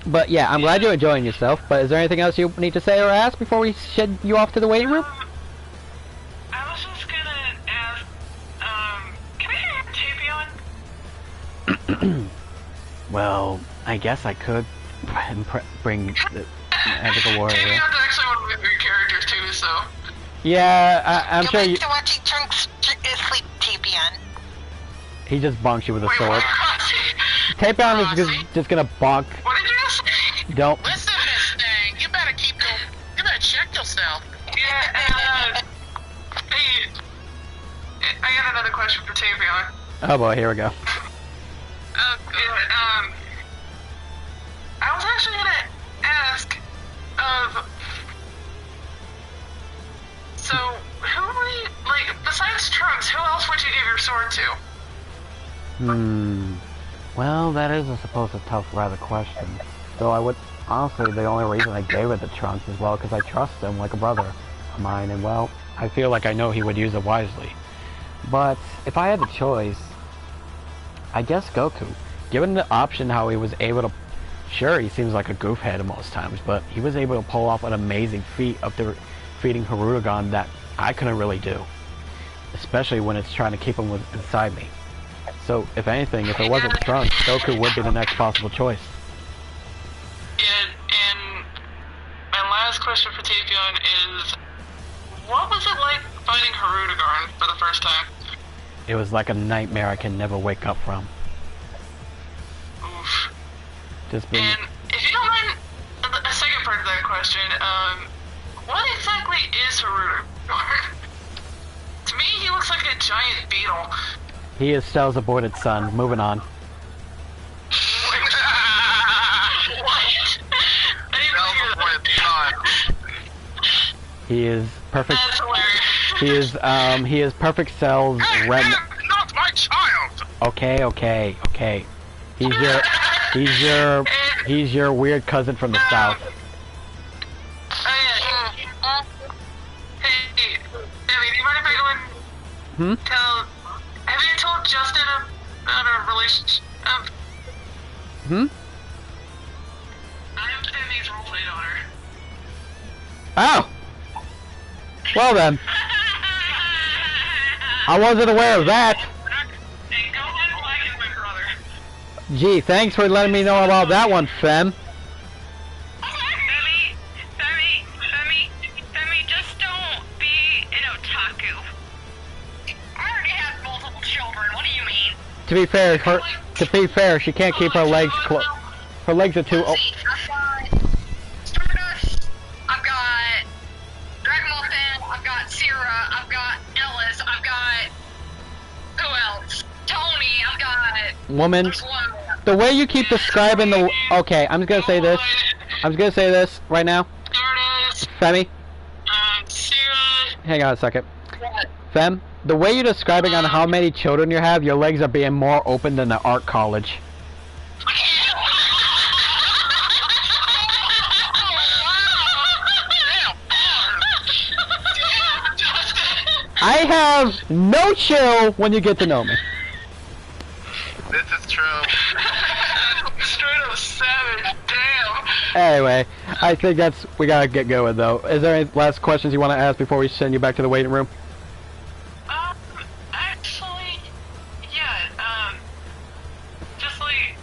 But yeah, I'm glad you're enjoying yourself. But is there anything else you need to say or ask before we shed you off to the waiting room? I was just gonna ask, can I hear Tapion? Well, I guess I could bring the Ethical Warrior. Tapion's actually one of my favorite characters too, so. Yeah, I'm sure you... Go back to watching Trunks sleep, Tapion. He just bonks you with a Wait, sword. what? Tapion is just gonna bonk. What did you say? Don't. Listen, Miss Thing, you better keep going. You better check yourself. Yeah, and, hey, I got another question for Tapion. Oh boy, here we go. I was actually gonna ask so who would you, like, besides Trunks, who else would you give your sword to? Well, that is, I suppose, a tough, rather question. Though I would, honestly, the only reason I gave it to Trunks is, well, because I trust him like a brother of mine, and, well, I feel like I know he would use it wisely. But, if I had the choice, I guess Goku. Given the option how he was able to, sure, he seems like a goofhead most times, but he was able to pull off an amazing feat of defeating Hirudegarn that I couldn't really do. Especially when it's trying to keep him inside me. So, if anything, if it wasn't Trunks, Goku would be the next possible choice. And my last question for Tapion is, what was it like fighting Hirudegarn for the first time? It was like a nightmare I can never wake up from. Oof. Just being... And if you don't mind, a second part of that question, what exactly is Hirudegarn? To me, he looks like a giant beetle. He is Cell's aborted son. Moving on. What? I didn't hear that. He is perfect. That's hilarious. He is perfect Cell's red. Not my child! Okay. He's your weird cousin from the south. Oh yeah. Hey, Debbie, do you mind if I go and have you told Justin about our relationship? I'm Debbie's roleplay daughter. Oh! Well then. I wasn't aware of that. Hey, go on flag is my brother. Gee, thanks for letting me know about that one, Fem. Femi, just don't be an otaku. I already have multiple children, what do you mean? To be fair, she can't keep her legs closed. Her legs are too. I've got Stardust, I've got Dragon Ball Fan, I've got Sierra, I've got Ellis, I've got... Who else? Tony, I've got... Woman, There's one more. the way you keep describing the. Okay, I'm just gonna say this. Right now. Stardust, Femi, Sarah. hang on a second. Fem, the way you're describing on how many children you have, your legs are being more open than the art college. I have no chill when you get to know me. This is true. Straight up savage, damn. Anyway, I think we gotta get going though. Is there any last questions you want to ask before we send you back to the waiting room? Actually, yeah, just like...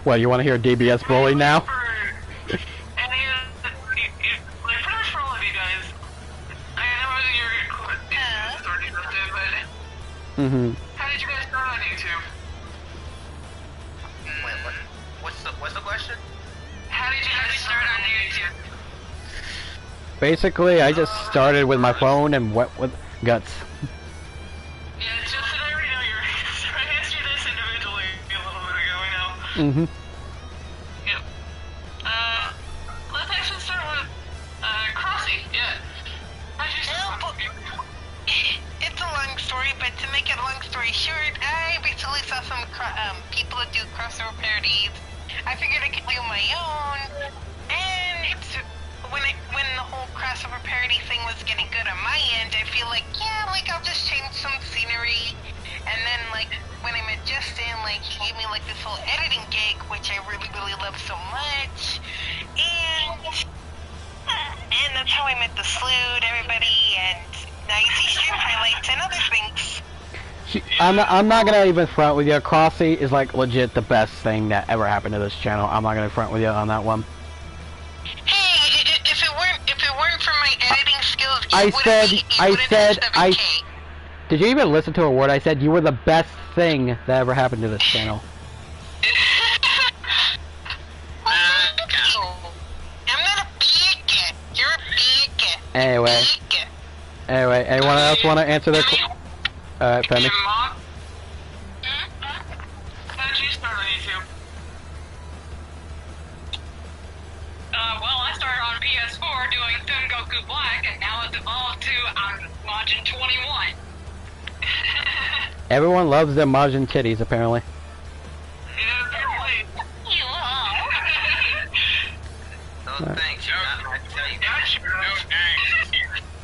Well, you want to hear DBS bully now? For any of Mm-hmm. How did you guys start on YouTube? Wait, what? What's the question? How did you guys start on YouTube? Basically, I just started with my phone and went with guts. Yeah, just that I already know your answer. I asked you this individually a little bit ago, I know. Mm-hmm. Yep. Let's actually start with, Crossy, yeah. How'd you start? It's a long story, but to make it a long story short, I recently saw some people that do crossover parodies. I figured I could do my own, and it's when the whole crossover parody thing was getting good on my end, I feel like, yeah, like I'll just change some scenery, and then like when I met Justin, like he gave me like this whole editing gig, which I really, really love so much, and that's how I met the Sloot, everybody, and now you see stream highlights and other things. I'm not gonna even front with you. Crossy is like legit the best thing that ever happened to this channel. I'm not gonna front with you on that one. Hey, if it weren't for my editing skills, Did you even listen to a word I said? You were the best thing that ever happened to this channel. I'm not a beacon. You're a beacon. Anyway, anyone else want to answer this? Femi. Mom? How'd you start on YouTube? Well, I started on PS4 doing Sun Goku Black, and now it's evolved to I'm watching 21. Everyone loves their Majin titties, apparently. Yeah, apparently. No thanks, you got my tell you.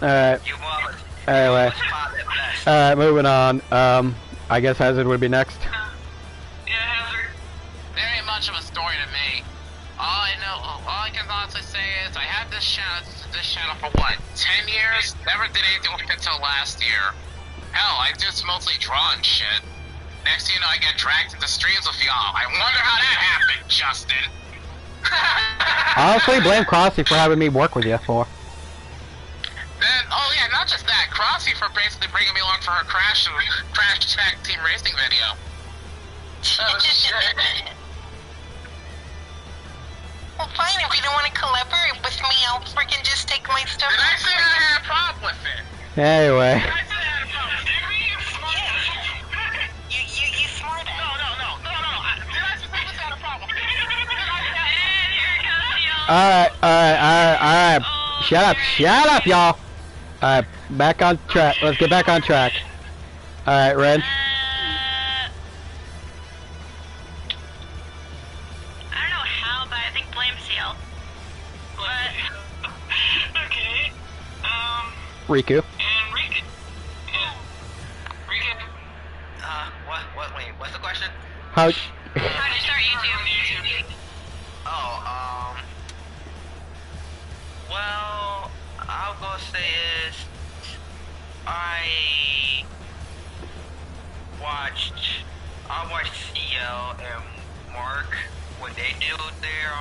Alright. You want Anyway. Alright, moving on. I guess Hazard would be next. Yeah, Hazard. There ain't much of a story to me. All I can honestly say is I had this channel for what, 10 years? Never did anything with it until last year. Hell, I just mostly draw and shit. Next thing you know, I get dragged into streams with y'all. I wonder how that happened, Justin. Honestly, blame Crossy for having me work with you for. Then, oh yeah, not just that, Crossy for basically bringing me along for her Crash Tag Team Racing video. Oh shit. Well, fine, if you don't want to collaborate with me, I'll freaking just take my stuff. Did I say I had a problem with it? Anyway. Did I say I had a problem with it? You smart ass. No. Did I specifically say I had a problem with it? Alright. Shut up, y'all. Alright, back on track. Let's get back on track. Alright, Red. I don't know how, but I think blame Seal. But Okay. Riku. And Riku. Yeah. Riku. Wait, what's the question? How? how did you start YouTube? Well, I'll go say is, I watched CL and Mark when they do their,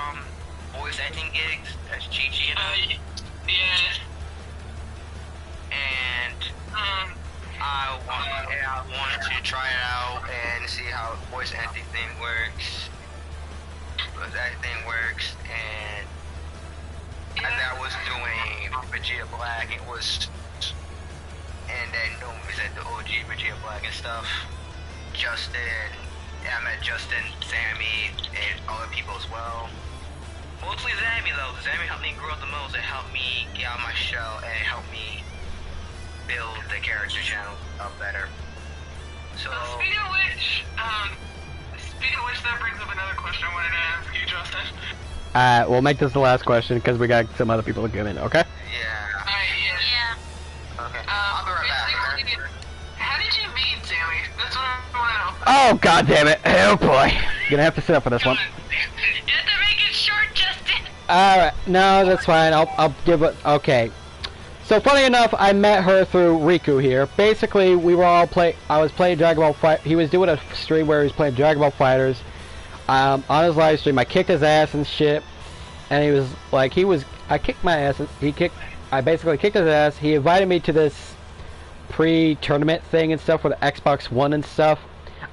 voice acting gigs, as Chi-Chi and Yeah. and I wanted to try it out and see how voice acting thing works. And as I was doing Vegeta Black, it was, and then we said the OG Vegeta Black and stuff. Justin, I met Justin, Sammy, and other people as well. Mostly Sammy though. Sammy helped me grow the most. It helped me get out of my shell and it helped me build the character channel up better. So Speaking of which, that brings up another question I wanted to ask you, Justin. We'll make this the last question because we got some other people to get in, okay? yeah. Yeah. Okay. I'll be right back. Basically, how did you meet Sammy? That's what I want to know. Oh, god damn it. Oh boy. Gonna have to sit up for this one. Just to make it short, Justin. Alright, no, that's fine. I'll give it. Okay. So funny enough, I met her through Riku here. Basically, we were all I was playing Dragon Ball Fight. He was doing a stream where he was playing Dragon Ball Fighters. On his live stream, I kicked his ass and shit. And he was like, I kicked my ass. I basically kicked his ass. He invited me to this pre-tournament thing and stuff for the Xbox One and stuff,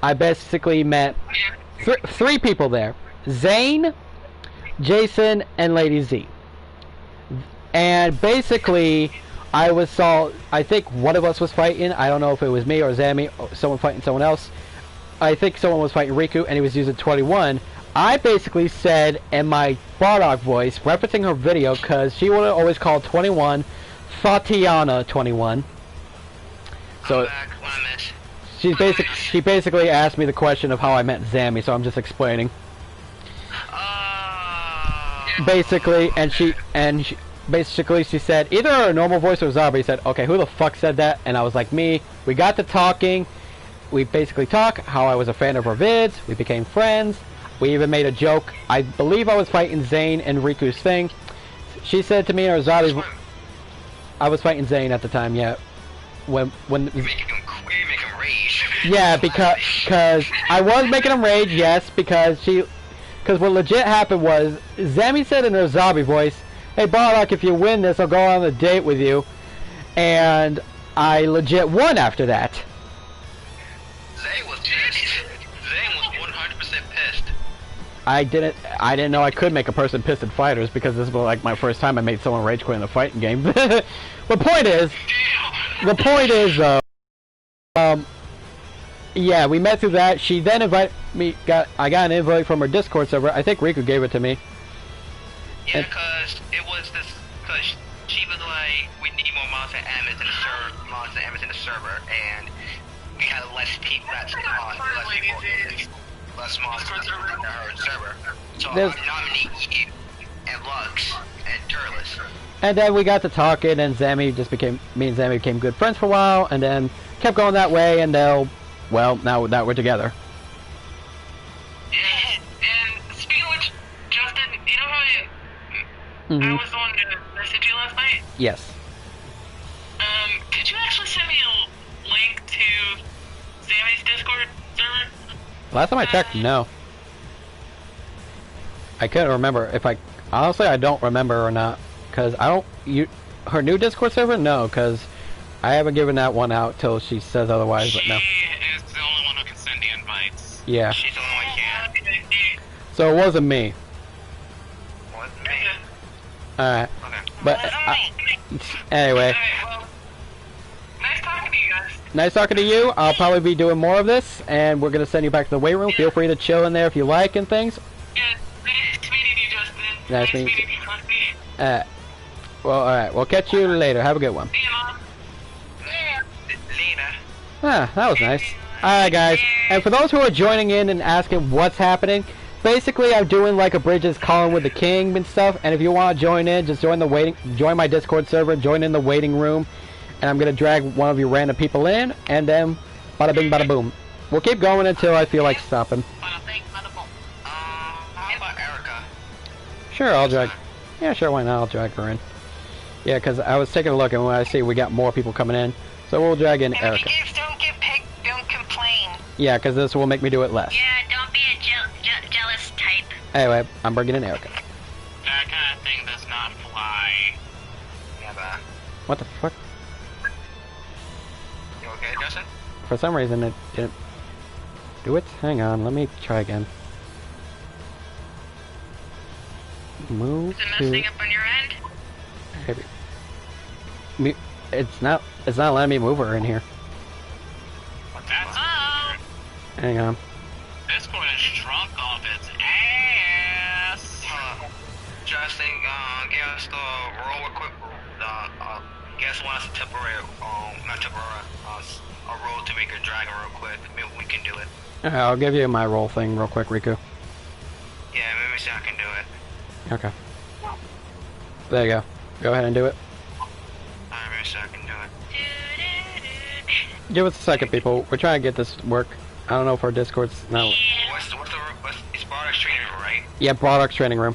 I basically met three people there: Zane, Jason, and Lady Z. And basically, I think one of us was fighting. I don't know if it was me or Zammy, or someone fighting someone else. I think someone was fighting Riku, and he was using 21. I basically said in my Bardock voice, referencing her video, because she would always call 21 Tatiana 21. So she basically asked me the question of how I met Zammy, so I'm just explaining. Basically, she said either a normal voice or Zabri. Said, okay, who the fuck said that? And I was like, me. We got to talking. We basically talked how I was a fan of her vids. We became friends. We even made a joke. I believe I was fighting Zane and Riku's thing. She said to me, or Zabri, I was fighting Zane at the time. Yeah, when you make him rage. Yeah, because I was making him rage. Yes, because what legit happened was Zammy said in her Zabri voice, "Hey Bardock, if you win this, I'll go on a date with you." And I legit won after that. Zane was pissed. Zane was 100% pissed. I didn't know I could make a person pissed at fighters, because this was like my first time I made someone rage quit in a fighting game. The point is though, yeah, we met through that. She then invited me. I got an invite from her Discord server. I think Riku gave it to me. Yeah, because it was this. Because she was like, we need more monster admins in the server, and we had less people less monsters in her server. So I nominate you and Lux and Turles. And then we got to talking, and me and Zammy became good friends for a while, and then kept going that way, and now we're together. And speaking of which, Justin, you know how I was the one to message you last night? Yes. Could you actually send me a link to Zammy's Discord server? Last time I checked, no. I couldn't remember honestly I don't remember or not, because her new Discord server, no, because I haven't given that one out till she says otherwise. But no. She is the only one who can send the invites. Yeah. She's the only one who can. So it wasn't me. Wasn't me. Alright. Okay. But anyway. Well, nice talking to you guys. Nice talking to you. I'll probably be doing more of this, and we're gonna send you back to the weight room. Feel free to chill in there if you like and things. Yeah, nice meeting you, Justin. Nice meeting you. Nice meeting you. Well, alright. We'll catch you later. Have a good one. See you, Mom. Lena. Ah, that was nice. Alright, guys. And for those who are joining in and asking what's happening, basically I'm doing like a Bridges calling with the King and stuff. And if you want to join in, just join my Discord server, join in the waiting room, and I'm gonna drag one of you random people in, and then bada bing, bada boom. We'll keep going until I feel like stopping. Bada bing, bada boom. How about Erica? Sure, I'll drag. Yeah, sure, why not? I'll drag her in. Yeah, because I was taking a look, and when I see we got more people coming in, so we'll drag in Erica. If you guys don't get picked, don't complain. Yeah, because this will make me do it less. Yeah, don't be a jealous type. Anyway, I'm bringing in Erica. That kind of thing does not fly. Yeah, What the fuck? you okay, Justin? For some reason it didn't do it. Hang on, let me try again. Move Is it to... messing up on your end? Maybe. It's not letting me move her in here. That's Hang on. Discord is shrunk off its ass. Justin, give us the roll real quick. Guess what's a temporary, not temporary, a roll to make a dragon real quick. Maybe we can do it. Alright, I'll give you my roll thing real quick, Riku. Yeah, maybe I can do it. Okay. There you go. Go ahead and do it. Alright, maybe I can do it. Give us a second, people. We're trying to get this work. I don't know if our Discord's... No. What's it's Bardock's training room, right? Yeah, Broddock's training room.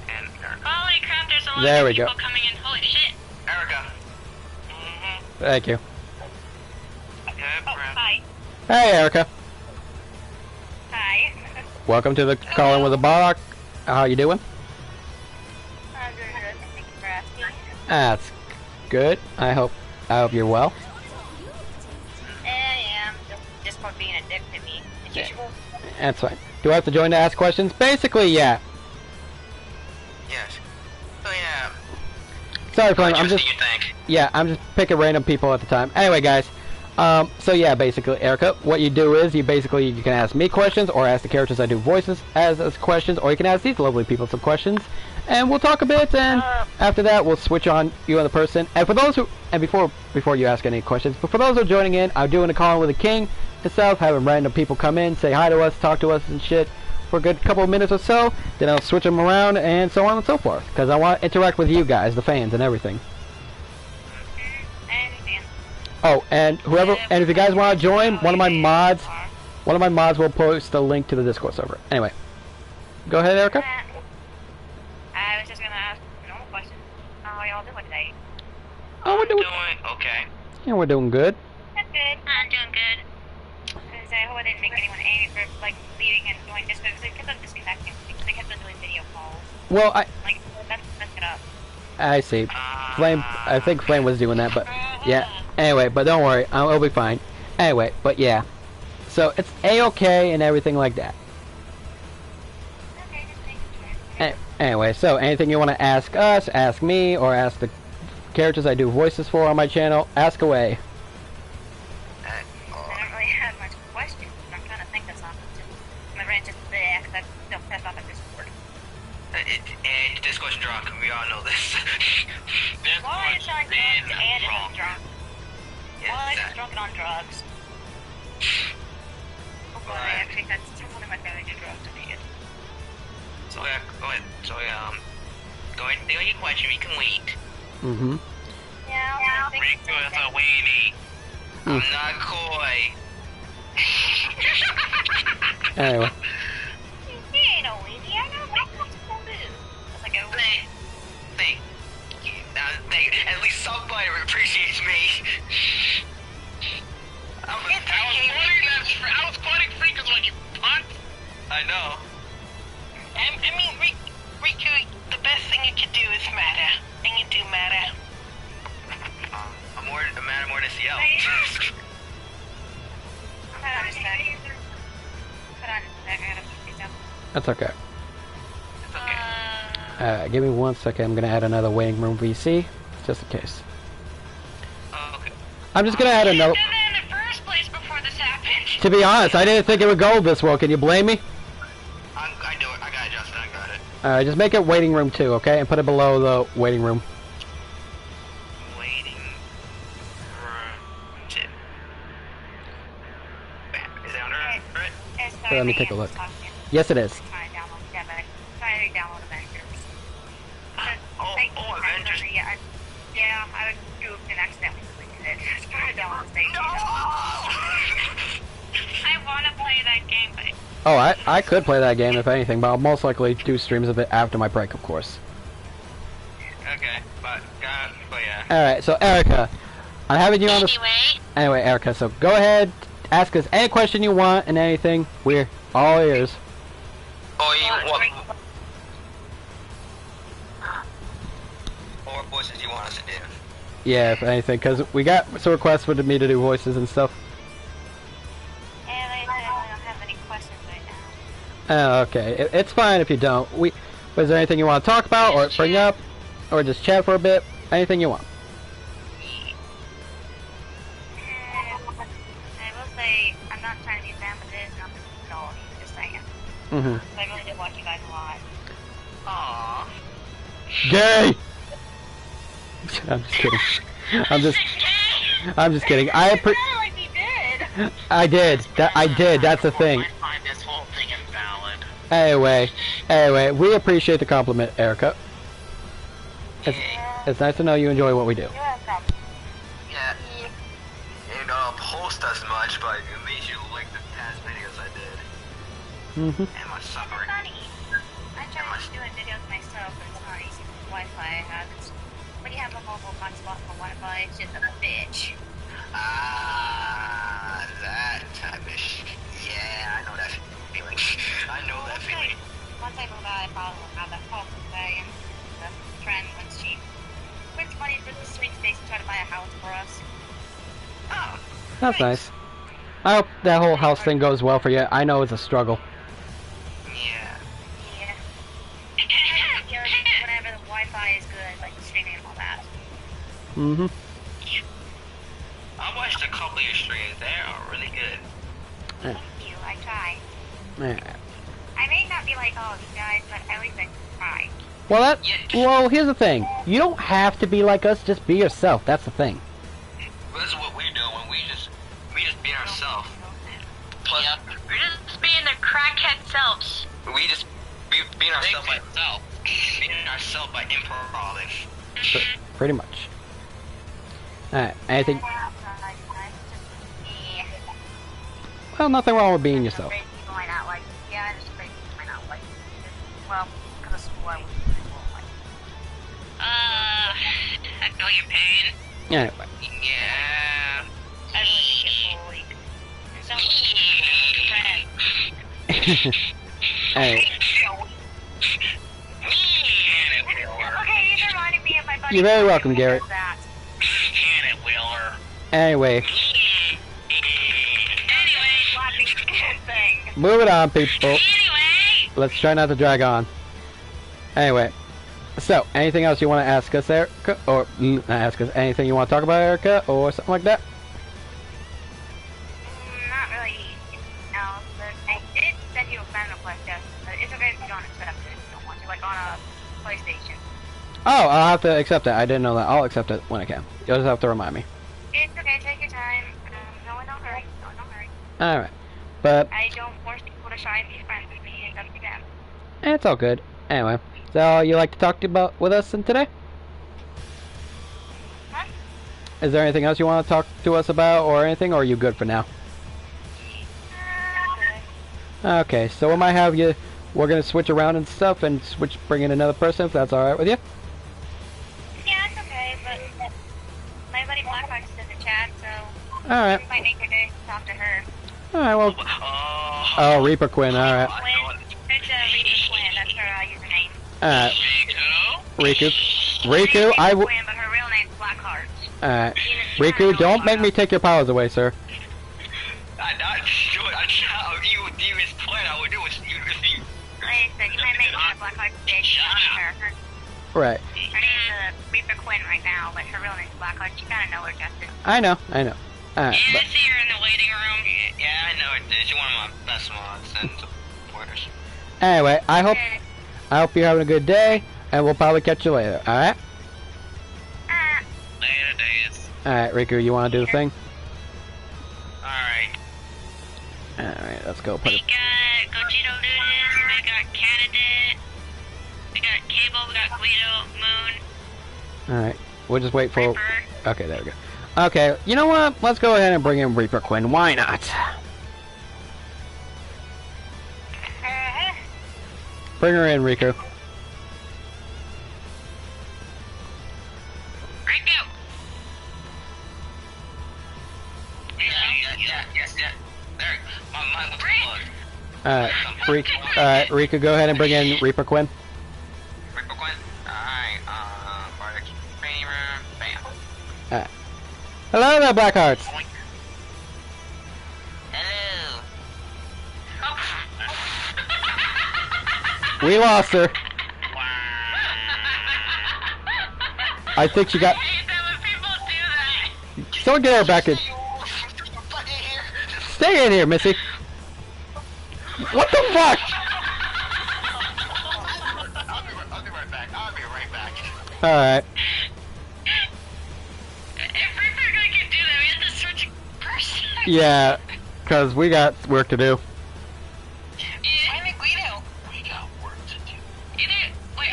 And Erica. Holy crap, there's a lot There of we people go. coming in. Holy shit. Erica. Thank you. Yeah, Oh, hi. Hey, Erica. Hi. Welcome to the Calling with a Broddock. How you doing? I'm doing good. Thank you for asking. That's good. I hope I hope you're well. Yeah, just for being a dick to me. As usual. That's fine. Do I have to join to ask questions? Basically, yeah. Yes. So yeah. Sorry, Flame. I'm What just do you think? I'm just picking random people at the time. Anyway, guys. So yeah, basically, Erica, what you do is you can ask me questions or ask the characters I do voices as questions, or you can ask these lovely people some questions, and we'll talk a bit. And after that, we'll switch on you and the person. And for those who before you ask any questions, but for those who are joining in, I'm doing a call with the king itself, having random people come in, say hi to us, talk to us and shit for a good couple of minutes or so. Then I'll switch them around and so on and so forth, because I want to interact with you guys, the fans, and everything. Oh, and if you guys want to join, one of my mods will post a link to the Discord server. Anyway, go ahead, Erica. I was just gonna ask a normal question. How are y'all doing today? Oh, we're doing okay. Yeah, we're doing good. That's good. I'm doing good. Because I hope I didn't make anyone angry for like leaving and doing this because they kept on disconnecting because they kept on doing video calls. Well, that's messed it up. I see. Flame, I think Flame was doing that, but yeah. Anyway, but don't worry, it'll be fine. Anyway, but yeah. So it's A-okay and everything like that. Anyway, so anything you want to ask us, ask me, or ask the characters I do voices for on my channel, ask away. I don't really have much questions. I'm trying to think of something. My brain's just there because I'm still pissed off at Discord. And Discord's drunk. We all know this. Why is on drugs and is drunk? Why is drunk and on drugs? Oh boy, actually, that's one of my family do drugs to me. So yeah, go ahead. So go ahead and do your question. We can wait. Mm-hmm. Yeah, I think Rick was a weenie. I'm not coy. Anyway. He ain't a weenie. I know what he's gonna do. It's like a Thank you. At least somebody appreciates me. I was quoting freakers when you punt. I know. I mean, Riku, the best thing you can do is matter, and you do matter. I'm matter more than CL. Hold on a sec. I gotta put this up. That's okay. It's okay. Give me 1 second. I'm gonna add another waiting room VC, just in case. Oh, okay. I'm just gonna add another. In the first place before this happened. To be honest, I didn't think it would go this well. Can you blame me? I do it. I got it, Justin. I got it. Alright, just make it waiting room 2, okay? And put it below the waiting room. Waiting room 2. Is it under it? Here, let me take a look. Yes, it is. Avengers. Yeah, I goofed and accidentally deleted it. It's part of download station. I want to play that game, but... Oh, I could play that game if anything, but I'll most likely do streams of it after my break, of course. Okay, but yeah. Alright, so Erica, I'm having you on the... Anyway, Erica, so go ahead, ask us any question you want and anything. We're all ears. Or what voices you want us to do? Yeah, if anything, because we got some requests for me to do voices and stuff. And I don't have any questions right now. Oh, okay. It's fine if you don't. Is there anything you want to talk about or bring up? Or just chat for a bit? Anything you want. I will say, I'm not trying to be bad, but it is nothing at all. Just saying. Mm-hmm. I really did watch you guys a lot. Aww. Gay! I'm just kidding. I'm just kidding. I did. That's the thing. I find this whole thing invalid. Anyway, we appreciate the compliment, Erica. It's nice to know you enjoy what we do. You're welcome. Yeah. You don't post as much, but at least you like the past videos I did. Mm-hmm. And my suffering. Funny. I tried doing videos myself, but it's not easy with Wi-Fi. I have it. When you have a mobile hotspot for Wi-Fi, it's just a bitch. Ah, that type of shit. Yeah, I know that feeling. I know that feeling. Once I move out, I probably will have that phone today, and the friend, when she wins money for the street space to try to buy a house for us. Oh, That's nice. I hope that whole house thing goes well for you. I know it's a struggle. yeah. Yeah. Yeah, like, whenever the Wi-Fi is good, like streaming and all that. Mm-hmm. I watched a couple of your streams. They are really good. Thank you, I try. Yeah. I may not be like all of you guys, but at least I try. Well, here's the thing. You don't have to be like us. Just be yourself. That's the thing. Well, this is what we're doing. We just be ourselves. Plus, We're just being their crackhead selves. we just being ourselves by myself. being ourselves by improvising. Pretty much. Alright, anything? Yeah. Well, nothing wrong with being yourself. Afraid people might not like. Yeah, I'm just afraid people might not like. Well, because of school, I won't like. I feel your pain. Anyway. Yeah. I really get bullied. And some friends. Anyway. Okay, you reminded me of my buddy. You're very welcome, Garrett. That. Anyway. Slapping thing. Move it on, people. Anyway. Let's try not to drag on. Anyway. So, anything else you want to ask us, Erica? Or, not ask us, anything you want to talk about, Erica? Or something like that? Not really. No, but I did send you a friend request, yes. But it's okay if you don't accept it. If you don't want to, like on a PlayStation. Oh, I'll have to accept it. I didn't know that. I'll accept it when I can. You'll just have to remind me. It's okay, take your time. No, don't hurry. No, don't hurry. Alright. But, I don't force people to try and be friends with me. It's up to them. it's all good. Anyway. So, you like to talk about with us in today? Huh? Is there anything else you want to talk to us about or anything, or are you good for now? Okay, so we might have you, we're going to switch around and stuff and bring in another person if that's alright with you? Yeah, it's okay, but my buddy Blackheart's in the chat, so Alright. it might make your day to talk to her. Alright, well. Oh, Reaper Quinn, alright. It's Reaper Quinn, that's her username. Alright. Riku. Her I name's will. Quinn, but her real name's Blackheart. Alright. Riku, don't make me take your powers away, sir. You explain. I would do it. You. Like I said, you might make Blackheart's day to talk to her. Right. Her name's Reaper Quinn right now, but her real name's Blackheart. You kinda know her, Justin. I know. Alright, Yeah, I see her in the waiting room. Yeah, I know it. She's one of my best mods and supporters. anyway, I hope you're having a good day, and we'll probably catch you later, alright? Later days. Alright, Riku, you want to do the thing? Alright. Alright, let's go put We it. got Gogito Ludus, we got Candidate, we got Cable, we got Guido, Moon, Alright, we'll just wait for. Reaper. Okay, there we go. Okay, you know what? Let's go ahead and bring in Reaper Quinn. Why not? Bring her in, Riku. Riku! Yeah. There. My Riku, go ahead and bring in Reaper Quinn. Reaper Quinn. Alright. Bardic training room. Bam. Alright. Hello there, Blackhearts. Hello. We lost her. I think she got. I hate that when people do that. Someone get her back in. Stay in here, Missy. What the fuck? I'll be right back. Alright. If Reaper can do that, we have to switch person. Yeah, because we got work to do. Yeah. I'm Guido. We got work to do. Wait,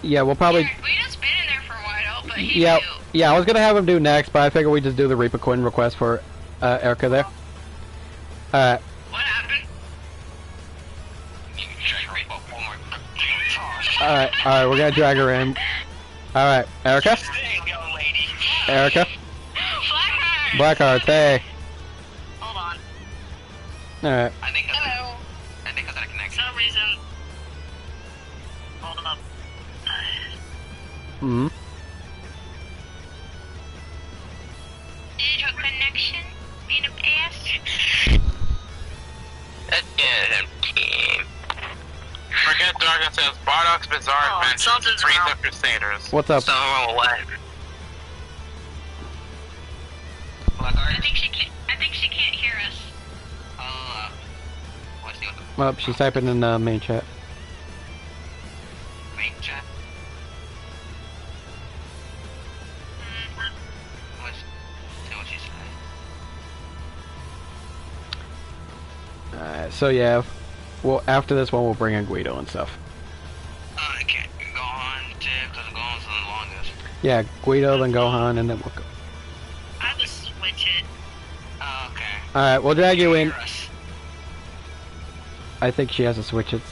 Yeah, we'll probably. yeah, Guido's been in there for a while, but he Yeah, knew. yeah. I was gonna have him do next, but I figured we just do the Reaper Quinn request for Erica there. Alright. What happened? Alright, we're gonna drag her in. Alright, Erica? Young lady. Erica? Blackheart! Blackhearts, hey. Hold on. Alright. I think Hello. that's a For connection. some reason. Hold up. Hmm. connection in the past. Let's get him, team. Forget Dragon says Bardock's Bizarre Adventures, something's Freeze wrong. the Crusaders. What's up? Something wrong with what? I think she can't hear us. Let's see what the Well, she's typing in the main chat. main chat. Let's see what she said. So yeah, well after this one we'll bring in Guido and stuff. I can't go on to because Gohan's the longest. Yeah, Guido, then Gohan, and then we'll go. I would switch it. Oh, okay. Alright, we'll drag you in. Hear us. I think she has to switch it.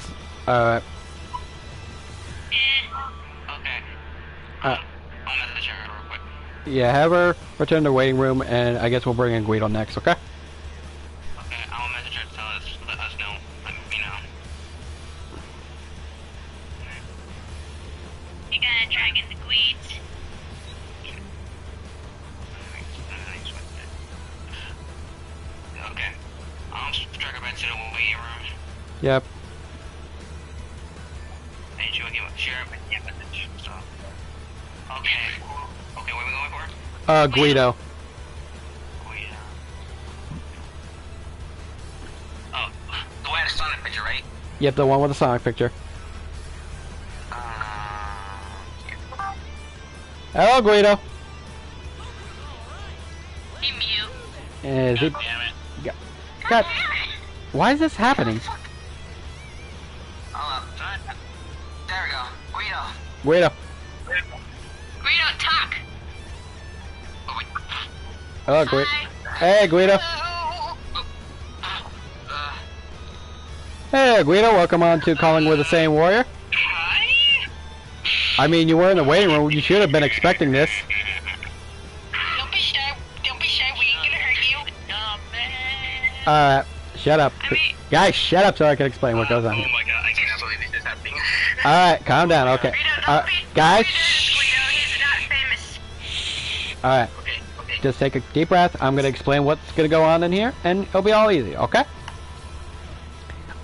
Alright. Okay. Uh, I'll message her real quick. Yeah, have her return to the waiting room, and I guess we'll bring in Guido next, okay? Okay, I'll message her to let us know. Let me know. You gotta drag in the queens. Okay. I'll drag her back to the waiting room. Yep. And she'll share a message. So. Okay. Okay, what are we going for? Guido. Guido. Oh, the way I saw the picture, right? Yep, the one with the Sonic picture. Hello, Guido. He mute. Is he... Damn it. God, why is this happening? Hold up. There we go. Guido. Guido. Guido, talk. Oh, wait. Hello, Guido. Hi. Hey, Guido. Hey, Guido. Welcome on to Calling with the Saiyan Warrior. Hi. I mean, you were in the waiting room. You should have been expecting this. Don't be shy. Don't be shy. We ain't gonna hurt you. Oh, man. Shut up. I mean- Guys, shut up so I can explain what goes on Oh here. my god, I cannot believe this is happening. Alright, calm down, okay. Guys, Guido, he's not famous. alright. Okay, okay. Just take a deep breath. I'm going to explain what's going to go on in here, and it'll be all easy, okay?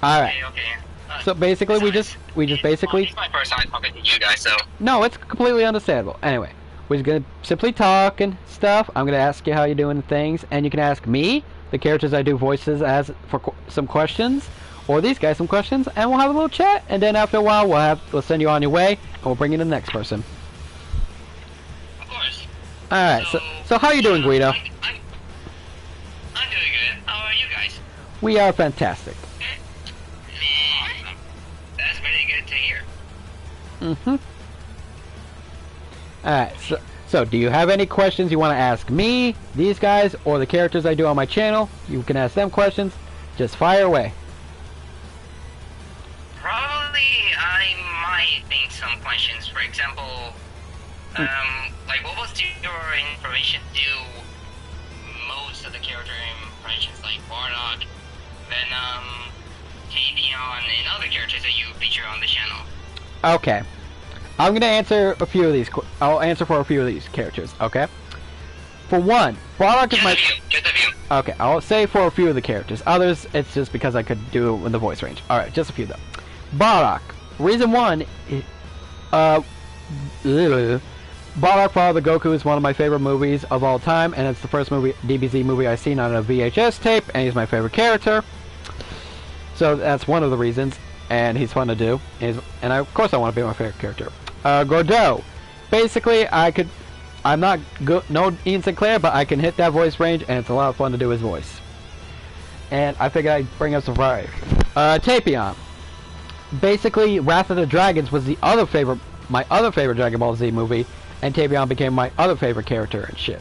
Alright. Okay. So basically, we just basically... It's my first time talking to you guys, so. No, it's completely understandable. Anyway, we're just going to simply talk and stuff. I'm going to ask you how you're doing and things, and you can ask me, the characters I do voices as, for some questions, or these guys some questions, and we'll have a little chat, and then after a while, we'll send you on your way, and we'll bring in the next person. Of course. Alright, so how you doing, Guido? I'm doing good. How are you guys? We are fantastic. Awesome. That's really good to hear. Mm-hmm. Alright, so do you have any questions you want to ask me, these guys, or the characters I do on my channel? You can ask them questions. Just fire away. Probably I might think some questions. For example, like what was your information do most of the character impressions, like Bardock, Venom, Tapion, and other characters that you feature on the channel? Okay. I'm gonna answer a few of these. I'll answer for a few of these characters. Okay. For one, Bardock is my. Just a few. Okay, I'll say for a few of the characters. Others, it's just because I could do it in the voice range. All right, just a few though. Bardock. Reason one. Bardock Father Goku is one of my favorite movies of all time, and it's the first movie DBZ movie I've seen on a VHS tape, and he's my favorite character. So that's one of the reasons, and he's fun to do. Of course I want to be my favorite character. Gordeau. Basically, I'm not no Ian Sinclair, but I can hit that voice range, and it's a lot of fun to do his voice. And I figured I'd bring up some variety. Tapion. Basically, Wrath of the Dragons was my other favorite Dragon Ball Z movie, and Tapion became my other favorite character and shit.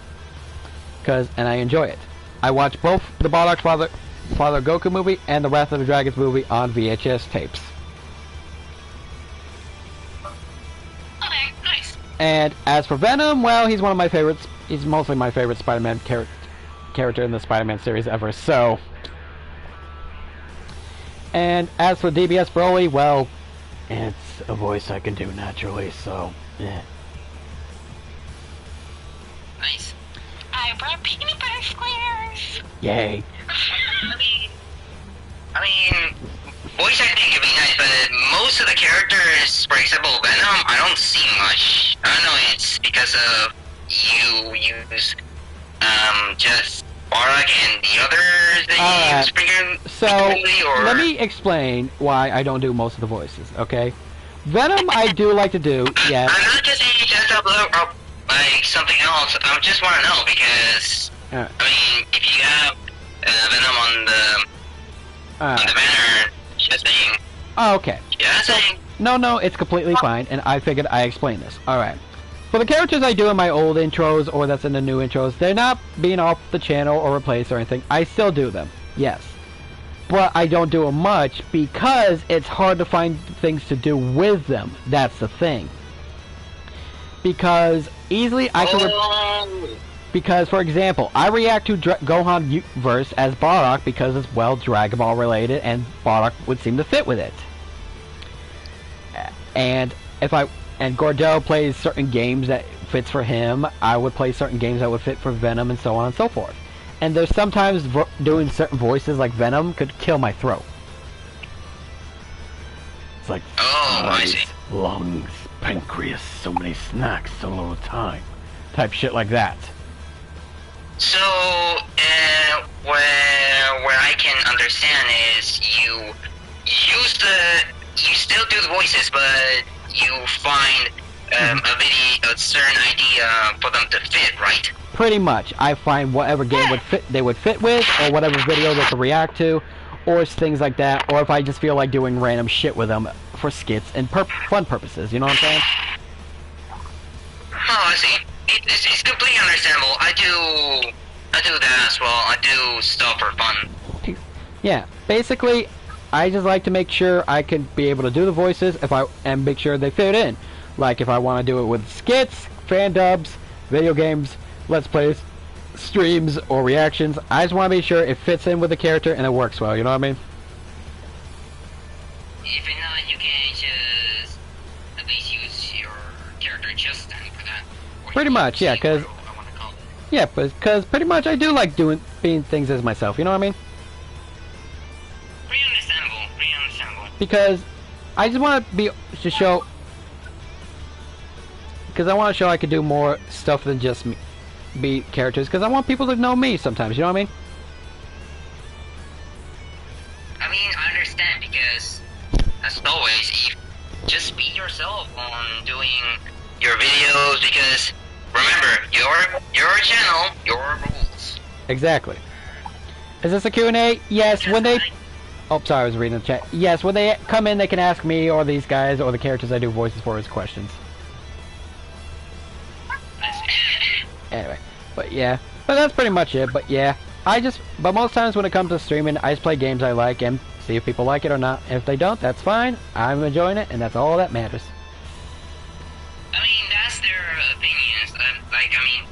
And I enjoy it. I watched both the Bardock Father Goku movie and the Wrath of the Dragons movie on VHS tapes. Okay, nice. And as for Venom, well, he's one of my favorites. He's mostly my favorite Spider-Man character in the Spider-Man series ever, so... And as for DBS Broly, well, it's a voice I can do naturally, so... Yeah. Nice. I I brought peanut butter squares. Yay. I mean, voice acting can be nice, but most of the characters, for example, Venom, I don't see much. I don't know, it's because of you use, just Barak and the others that you use frequently, or... let me explain why I don't do most of the voices, okay? Venom I do like to do, yes. I'm not just saying just upload, like, something else. I just want to know, because, I mean, if you have Venom on the banner, just saying. Oh, okay. Yeah, saying. No, it's completely fine, and I figured I explained this. Alright. For the characters I do in my old intros, or that's in the new intros, they're not being off the channel or replaced or anything. I still do them, yes. But I don't do them much, because it's hard to find things to do with them. That's the thing. Because easily I can... Because, for example, I react to Gohan verse as Barak because it's, well, Dragon Ball related, and Barak would seem to fit with it. And if Gordo plays certain games that fits for him, I would play certain games that would fit for Venom, and so on and so forth. And there's sometimes doing certain voices like Venom could kill my throat. It's like, I see. Lungs, pancreas, so many snacks, so little time. Type shit like that. So, where I can understand is you still do the voices, but you find a certain idea for them to fit, right? Pretty much. I find whatever game they would fit with, or whatever video they could react to, or things like that, or if I just feel like doing random shit with them for skits and fun purposes, you know what I'm saying? Oh, I see. It's completely understandable. I do that as well. I do stuff for fun. Yeah, basically, I just like to make sure I can be able to do the voices and make sure they fit in. Like if I want to do it with skits, fan dubs, video games, let's plays, streams, or reactions, I just want to be sure it fits in with the character and it works well, you know what I mean? If not, you can just at least use your character just for that. Pretty much, yeah, because pretty much I do like being things as myself, you know what I mean? Pretty understandable. Because I just want to show, because I want to show I could do more stuff than just be characters, because I want people to know me sometimes, you know what I mean? I understand, because as always, just be yourself on doing your videos, because remember, your channel, your rules. Exactly. Is this a Q&A? Yes, when they... Oh, sorry, I was reading the chat. Yes, when they come in, they can ask me or these guys or the characters I do voices for as questions. Anyway, but yeah. But that's pretty much it, but yeah. But most times when it comes to streaming, I just play games I like and see if people like it or not. And if they don't, that's fine. I'm enjoying it, and that's all that matters. I mean, that's their opinions.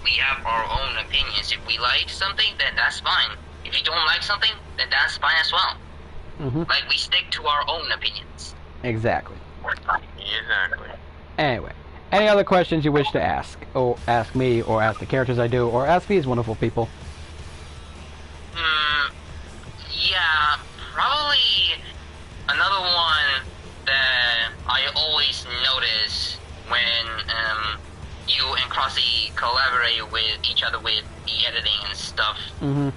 We have our own opinions. If we like something, then that's fine. If you don't like something, then that's fine as well. Like, we stick to our own opinions. Exactly. Exactly. Anyway, any other questions you wish to ask? Or ask me, or ask the characters I do, or ask these wonderful people? Yeah, probably another one that I always notice when you and Crossy collaborate with each other with the editing and stuff. With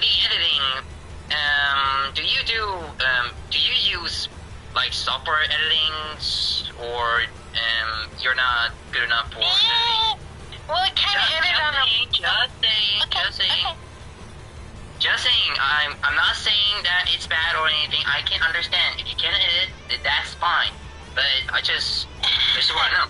the editing, do you use like software editing, or you're not good enough for editing? Well, I kind of edit on Just saying, I'm not saying that it's bad or anything. I can understand. If you can edit, that's fine. But I just want to know.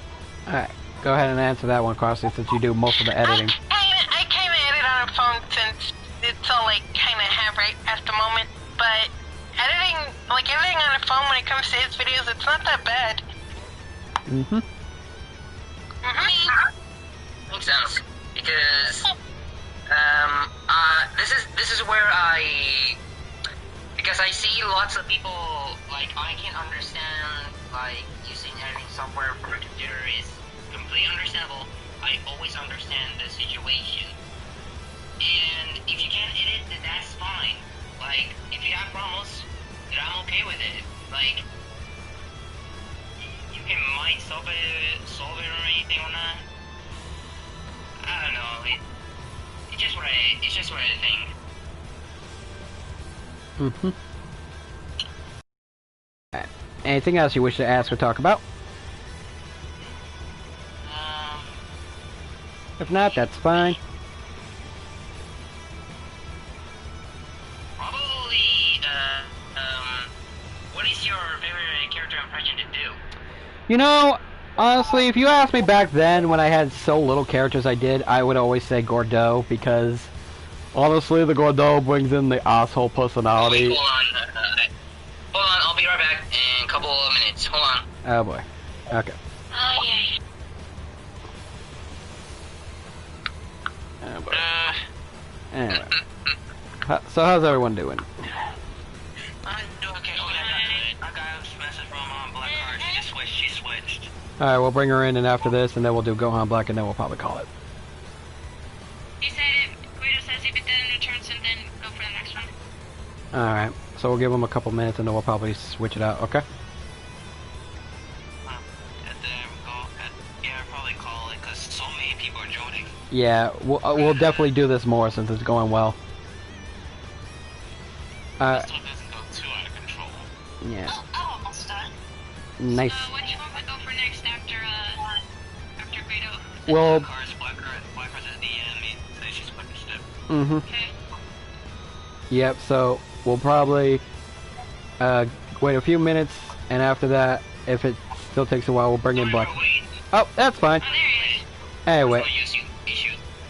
Alright, go ahead and answer that one, Crossy, since you do most of the editing. I kind of edit on a phone since it's all I kind of have right at the moment. But editing on a phone when it comes to his videos, it's not that bad. Makes sense, because this is where because I see lots of people, like, I can understand, like, using editing software for a computer is completely understandable. I I always understand the situation. And if you can't hit it, then that's fine. Like, if you have problems, then I'm okay with it. Like, you can might solve it or anything or not. I don't know. It's just what I think. Mm-hmm. Alright. Anything else you wish to ask or talk about? If not, that's fine. Probably, what is your favorite character impression to do? You know, honestly, if you asked me back then when I had so little characters I would always say Gordeau, because honestly, the Gordeau brings in the asshole personality. Wait, hold on, I'll be right back in a couple of minutes. Hold on. Oh boy. Okay. Oh, yeah. Oh boy. Anyway. So how's everyone doing? I'm doing okay. Oh, yeah, I got a message from Blackheart. She switched. Alright, we'll bring her in and after this, and then we'll do Gohan Black, and then we'll probably call it. He said Guido says if it didn't return soon, then go for the next one. Alright, so we'll give him a couple minutes, and then we'll probably switch it out, okay? Yeah, I'll probably call it, because so many people are joining. Yeah, we'll definitely do this more since it's going well. This stuff doesn't go too out of control. Yeah. Oh, almost done. Nice. So what do you want to go for next after Guido? Well, Blackheart's is the enemy, so she's switched it. mm-hmm. Okay. Yep, so we'll probably wait a few minutes, and after that, if it still takes a while, we'll bring in Black. Oh, that's fine. Oh, there he is. Anyway,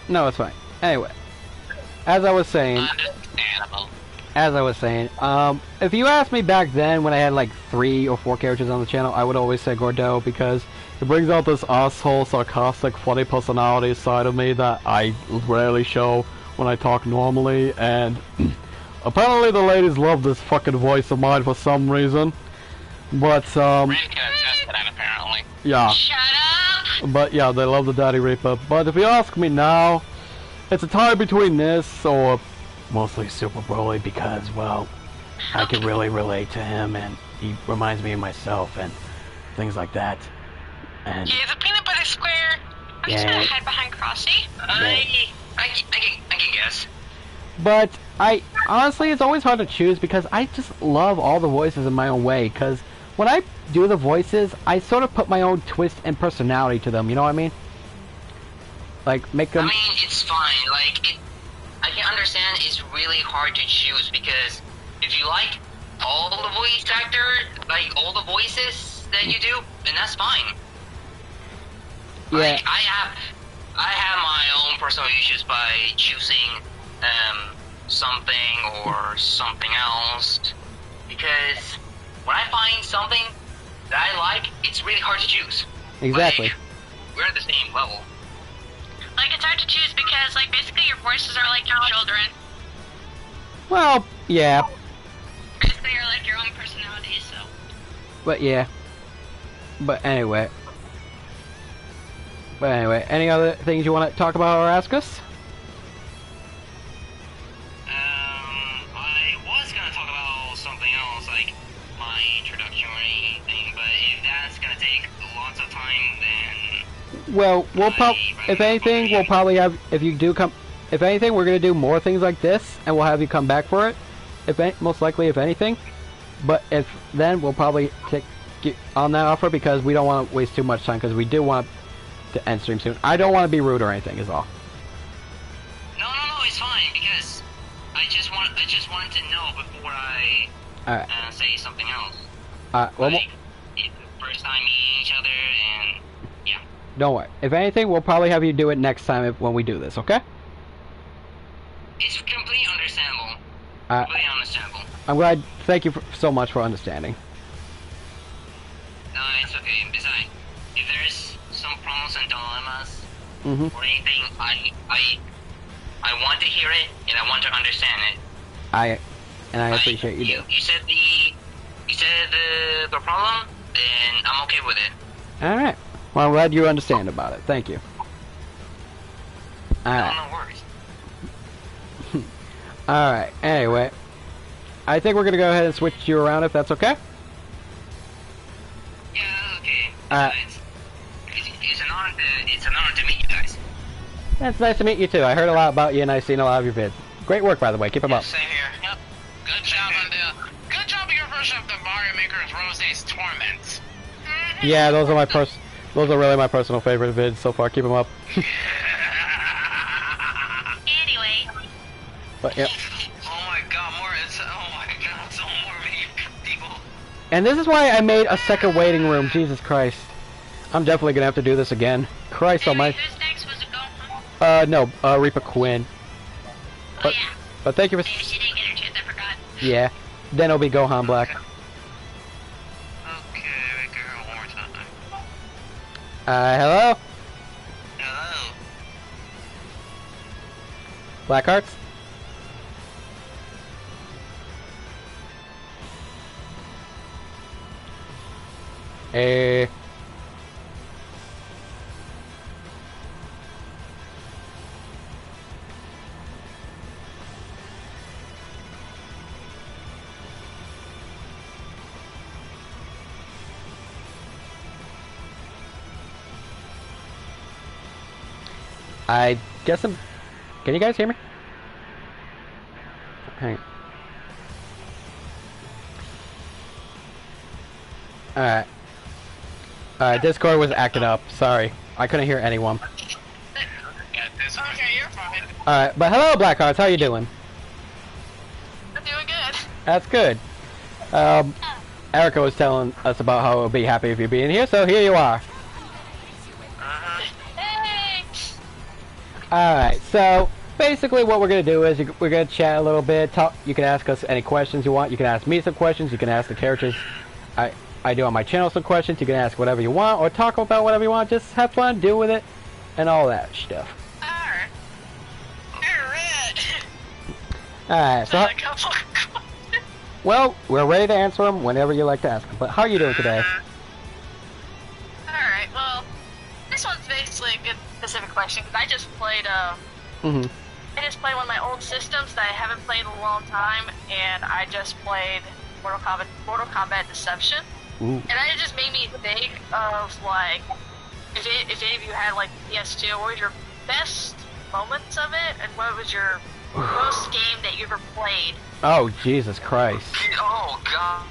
no, it's fine. Anyway, as I was saying, if you asked me back then when I had like 3 or 4 characters on the channel, I would always say Gordeau, because it brings out this asshole, sarcastic, funny personality side of me that I rarely show when I talk normally, and apparently the ladies love this fucking voice of mine for some reason. But, Rin can attest to that, apparently. yeah. Shut up! But yeah, they love the Daddy Reaper. But if you ask me now, it's a tie between this or mostly Super Broly, because, well, I can really relate to him, and he reminds me of myself and things like that. And Yeah, the peanut butter square. I'm just Yeah. gonna hide behind Crossy. I can guess. but I honestly, it's always hard to choose because I just love all the voices in my own way. Because when I do the voices, I sort of put my own twist and personality to them. You know what I mean? Like make them. I mean, it's fine. Like, I can understand it's really hard to choose, because if you like all the voice actor, like all the voices that you do, then that's fine. Yeah. Like, I have my own personal issues by choosing something or something else, because when I find something that I like, it's really hard to choose. Exactly. Like, we're at the same level. Like, it's hard to choose because, like, basically your voices are like your children. Well, yeah, Basically, you're like your own personality, so. but yeah. But anyway. Any other things you want to talk about or ask us? I was gonna talk about something else, like my introduction or anything, but if that's gonna take lots of time, then Well, if anything, we'll probably have, if you do come, if anything, we're going to do more things like this, and we'll have you come back for it, most likely, if anything. But if then, we'll probably get on that offer, because we don't want to waste too much time, because we do want to end stream soon. I don't want to be rude or anything, is all. no, it's fine, because I just wanted to know before I Alright. say something else. Well, Like, it's the first time meeting each other, and yeah. don't worry. If anything, we'll probably have you do it next time when we do this, okay? It's completely understandable. Completely understandable. I'm glad. Thank you so much for understanding. No, it's okay. Besides, if there's some problems and dilemmas Mm-hmm. or anything, I want to hear it and I want to understand it. I appreciate you do. You said the problem, then I'm okay with it. Alright. Well, I'm glad you understand about it. Thank you. Alright. No worries. Alright, anyway. I think we're gonna go ahead and switch you around if that's okay. Yeah, okay. Alright. It's an honor to meet you guys. It's nice to meet you too. I heard a lot about you and I've seen a lot of your vids. Great work, by the way. Keep them up. Same here. Yep. Good job on good job on your version of the Mario Maker's Rose's Torment. Yeah, those are really my personal favorite vids so far. Keep them up. Anyway, But yep. Oh my god, so more people. And this is why I made a second waiting room. Jesus Christ. I'm definitely gonna have to do this again. Christ almighty. who's next? Was it Gohan? No, Reaper Quinn. Oh yeah. But thank you for. Maybe she didn't get her chance. I forgot. Yeah. Then it'll be Gohan Black. Okay, we can go one more time. Hello? Hello. Black Hearts? Hey. I guess I'm... Can you guys hear me? Hang on. Alright. Discord was acting up. Sorry. I couldn't hear anyone. Okay, you're fine. Alright, but hello Blackhearts, how you doing? I'm doing good. That's good. Erica was telling us about how we'll be happy if you're being here, so here you are. Hey! Alright, so basically what we're going to do is we're going to chat a little bit, talk. You can ask us any questions you want, you can ask me some questions, you can ask the characters I do on my channel some questions, you can ask whatever you want, or talk about whatever you want, just have fun, deal with it, and all that stuff. Alright, so... Well, we're ready to answer them whenever you like to ask them, but how are you doing today? Alright, well, this one's basically a good specific question, because I just played, I just played one of my old systems that I haven't played in a long time, and I just played Mortal Kombat Deception. Ooh. And it just made me think of, like, if any of you had, like, PS2, what was your best moments of it, and what was your most game that you ever played? Oh, Jesus Christ. Oh god.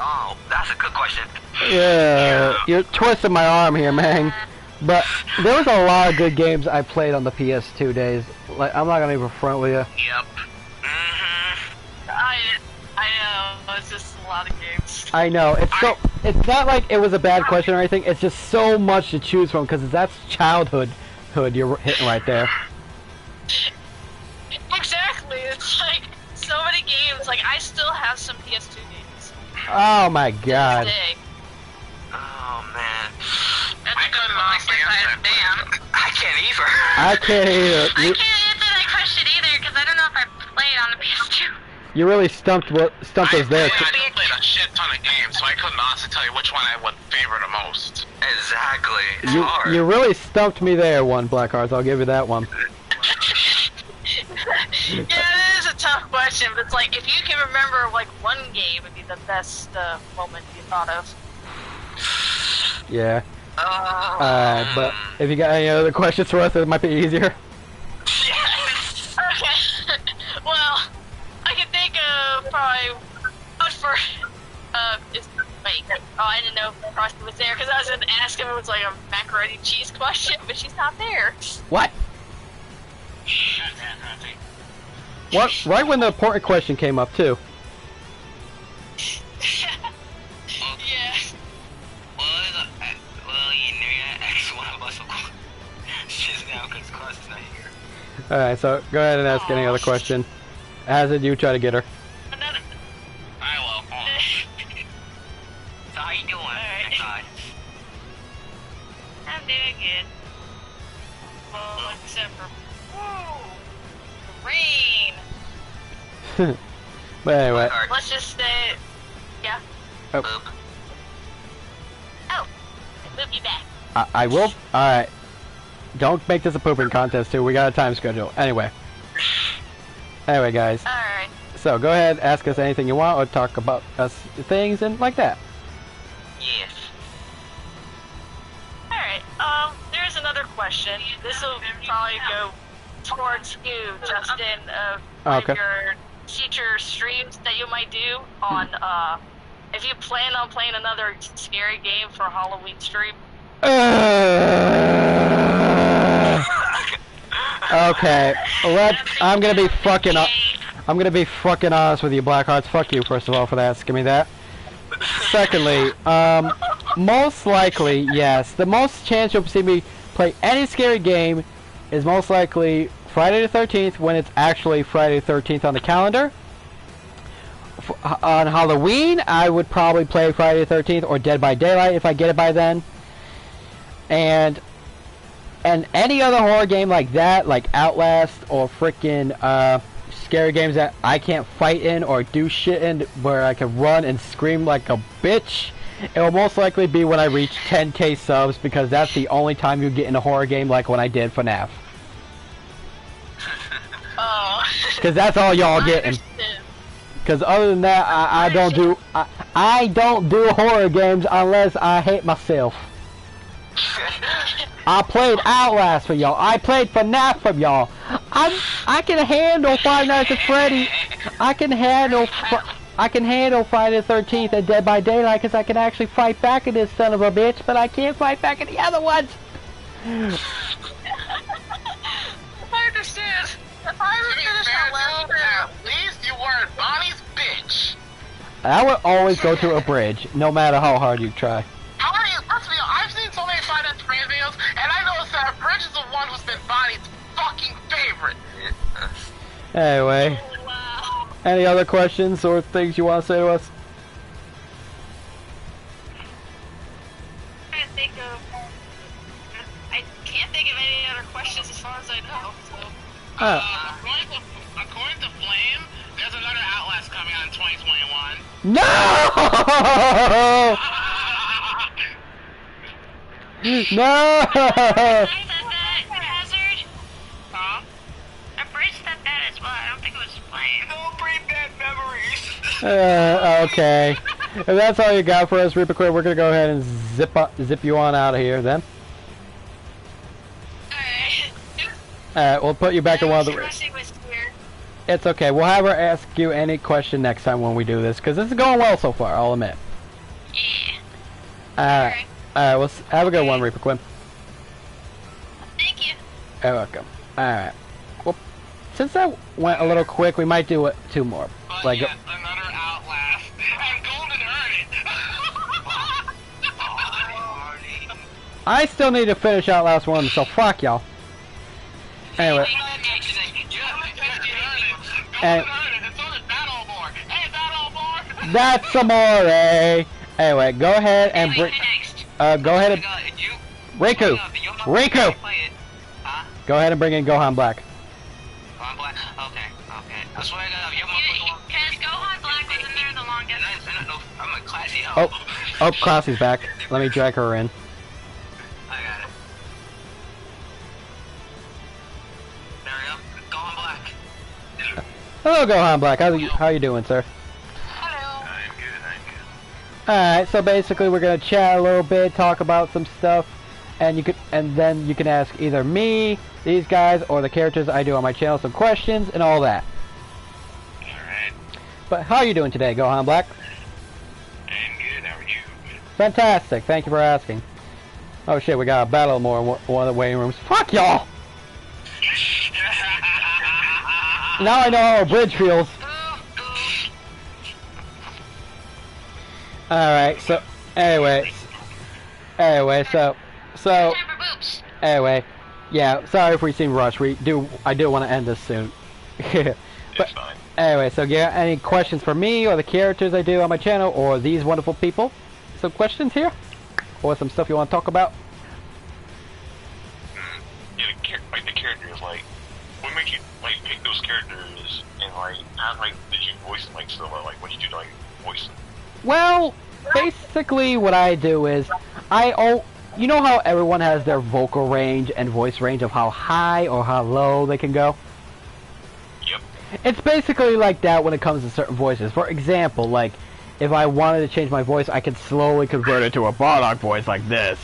Oh, that's a good question. Yeah, you're twisting my arm here, man. But there was a lot of good games I played on the PS2 days. Like, I'm not gonna even front with you. Yep. I know, it's just a lot of games. I know, it's not like it was a bad question or anything, it's just so much to choose from, because that's childhood you're hitting right there. Exactly, it's like, so many games, like, I still have some PS2 games. Oh my god. Oh man. That's a good monster size damn. I can't either. I can't either. I can't answer that question either, because I don't know if I played on the PS2. You really stumped us there. I played a shit ton of games, so I couldn't honestly tell you which one I would favor the most. Exactly. It's hard. You really stumped me there, one Blackhearts. I'll give you that one. Yeah, it is a tough question, but it's like, if you can remember, like, one game would be the best moment you thought of. Yeah. But if you got any other questions for us, it might be easier. Yes. Okay. Well, I can think of probably wait. Oh, I didn't know if Frosty was there because I was going to ask him if it was like a macaroni cheese question, but she's not there. What? What? Right when the important question came up too. Yeah. Well, you know, ask one of us just now because Cross is not here. Alright, so go ahead and ask any other question. As it, you try to get her. Another. I will. So how you doing? Alright. I'm doing good. Well, except for the rain. But anyway. Let's just say, yeah. Oh. Oh, I moved you back. I will. Alright. Don't make this a pooping contest too. We got a time schedule. Anyway, guys. Alright. So go ahead, ask us anything you want, or talk about us things and like that. Yes. Alright, there's another question. This will probably go towards you, Justin, of one Okay. of your future streams that you might do on, if you plan on playing another scary game for a Halloween stream. Okay, I'm gonna be fucking honest with you, Blackhearts. Fuck you, first of all, for asking me that. Secondly, most likely, yes, the most chance you'll see me play any scary game is most likely Friday the 13th, when it's actually Friday the 13th on the calendar. On Halloween, I would probably play Friday the 13th or Dead by Daylight if I get it by then. And any other horror game like that, like Outlast or frickin' scary games that I can't fight in or do shit in, where I can run and scream like a bitch, it will most likely be when I reach 10k subs, because that's the only time you get in a horror game like when I did FNAF. Oh. Because that's all y'all getting. Because other than that, I don't do horror games unless I hate myself. I played Outlast for y'all. I played FNAF for y'all. I can handle Five Nights at Freddy. I can handle Friday the 13th and Dead by Daylight, because I can actually fight back at this son of a bitch, but I can't fight back at the other ones. I understand. At least you weren't Bonnie's bitch. I would always go to a bridge, no matter how hard you try. How are you? Let's be honest, I've seen so many Fighter Z videos, and I noticed that Bridge is the one who's been Bonnie's fucking favorite. Anyway, Wow. any other questions or things you want to say to us? I can't think of any other questions as far as I know. So. According to Flame, there's another Outlast coming out in 2021. No! No! Hazard? Huh? A bridge that bad as well. I don't think it was Flame. Don't bring bad memories. Okay. If that's all you got for us, Reaper Quit, we're gonna go ahead and zip you on out of here then. Alright. We'll put you back in one of the... Rushing was here. It's okay. We'll have her ask you any question next time when we do this, because this is going well so far, I'll admit. Yeah. Alright, well, have a good one, Reaper Quinn. Thank you. You're welcome. Alright. Well, since that went a little quick, we might do two more. But Like, yes, another Outlast. And Golden earned it. I still need to finish Outlast 1, so fuck y'all. Anyway. And that's amore. Anyway, go ahead and bring. Go ahead and Riku. Go ahead and bring in Gohan Black. Gohan Black? Okay. I swear to God, you're Because Gohan Black was in there the longest. I'm a classy Oh, Classy's back. Let me drag her in. I got it. There we go. Gohan Black. Hello, Gohan Black. How you doing, sir? Hello. I'm good. Alright, so basically we're gonna chat a little bit, talk about some stuff, and then you can ask either me, these guys, or the characters I do on my channel some questions and all that. Alright. But how are you doing today, Gohan Black? I'm good. How are you? Fantastic, thank you for asking. Oh shit, we got a battle more in one of the waiting rooms. Fuck y'all! Now I know how a bridge feels. Alright, so anyway, anyway, yeah, sorry if we seem rushed. I do want to end this soon. But It's fine. anyway, so yeah, any questions for me or the characters I do on my channel or these wonderful people? Some questions here? Or some stuff you want to talk about? Yeah, the characters, like, what made you, like, pick those characters, and, like, how, like, did you voice them, like, so, like, what did you do to, like, voice them? Well, basically what I do is, you know how everyone has their vocal range and voice range of how high or how low they can go? Yep. It's basically like that when it comes to certain voices. For example, like, if I wanted to change my voice, I could slowly convert it to a Bardock voice like this.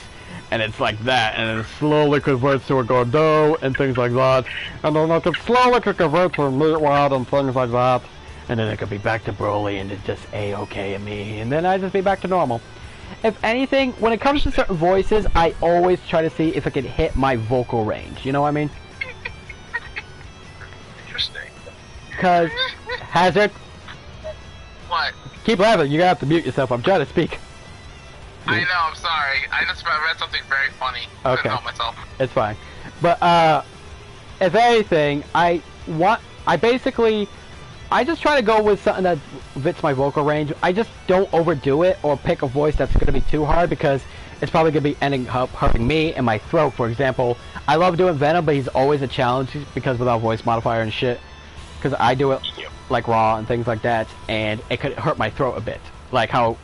And it's like that, and then it slowly converts to a Godot and things like that. And then I could slowly convert to a Meatwad and things like that. And then it could be back to Broly and it's just A-okay at me. And then I'd just be back to normal. If anything, when it comes to certain voices, I always try to see if it can hit my vocal range. You know what I mean? Interesting. Because, Hazard, What? keep laughing. You're gonna have to mute yourself. I'm trying to speak. I know, I'm sorry. I just read something very funny. I Okay. couldn't help myself. It's fine. But, if anything, I just try to go with something that fits my vocal range. I just don't overdo it or pick a voice that's going to be too hard because it's probably going to be ending up hurting me and my throat. For example, I love doing Venom, but he's always a challenge because without voice modifier and shit. Because I do it like raw and things like that, and it could hurt my throat a bit. Like how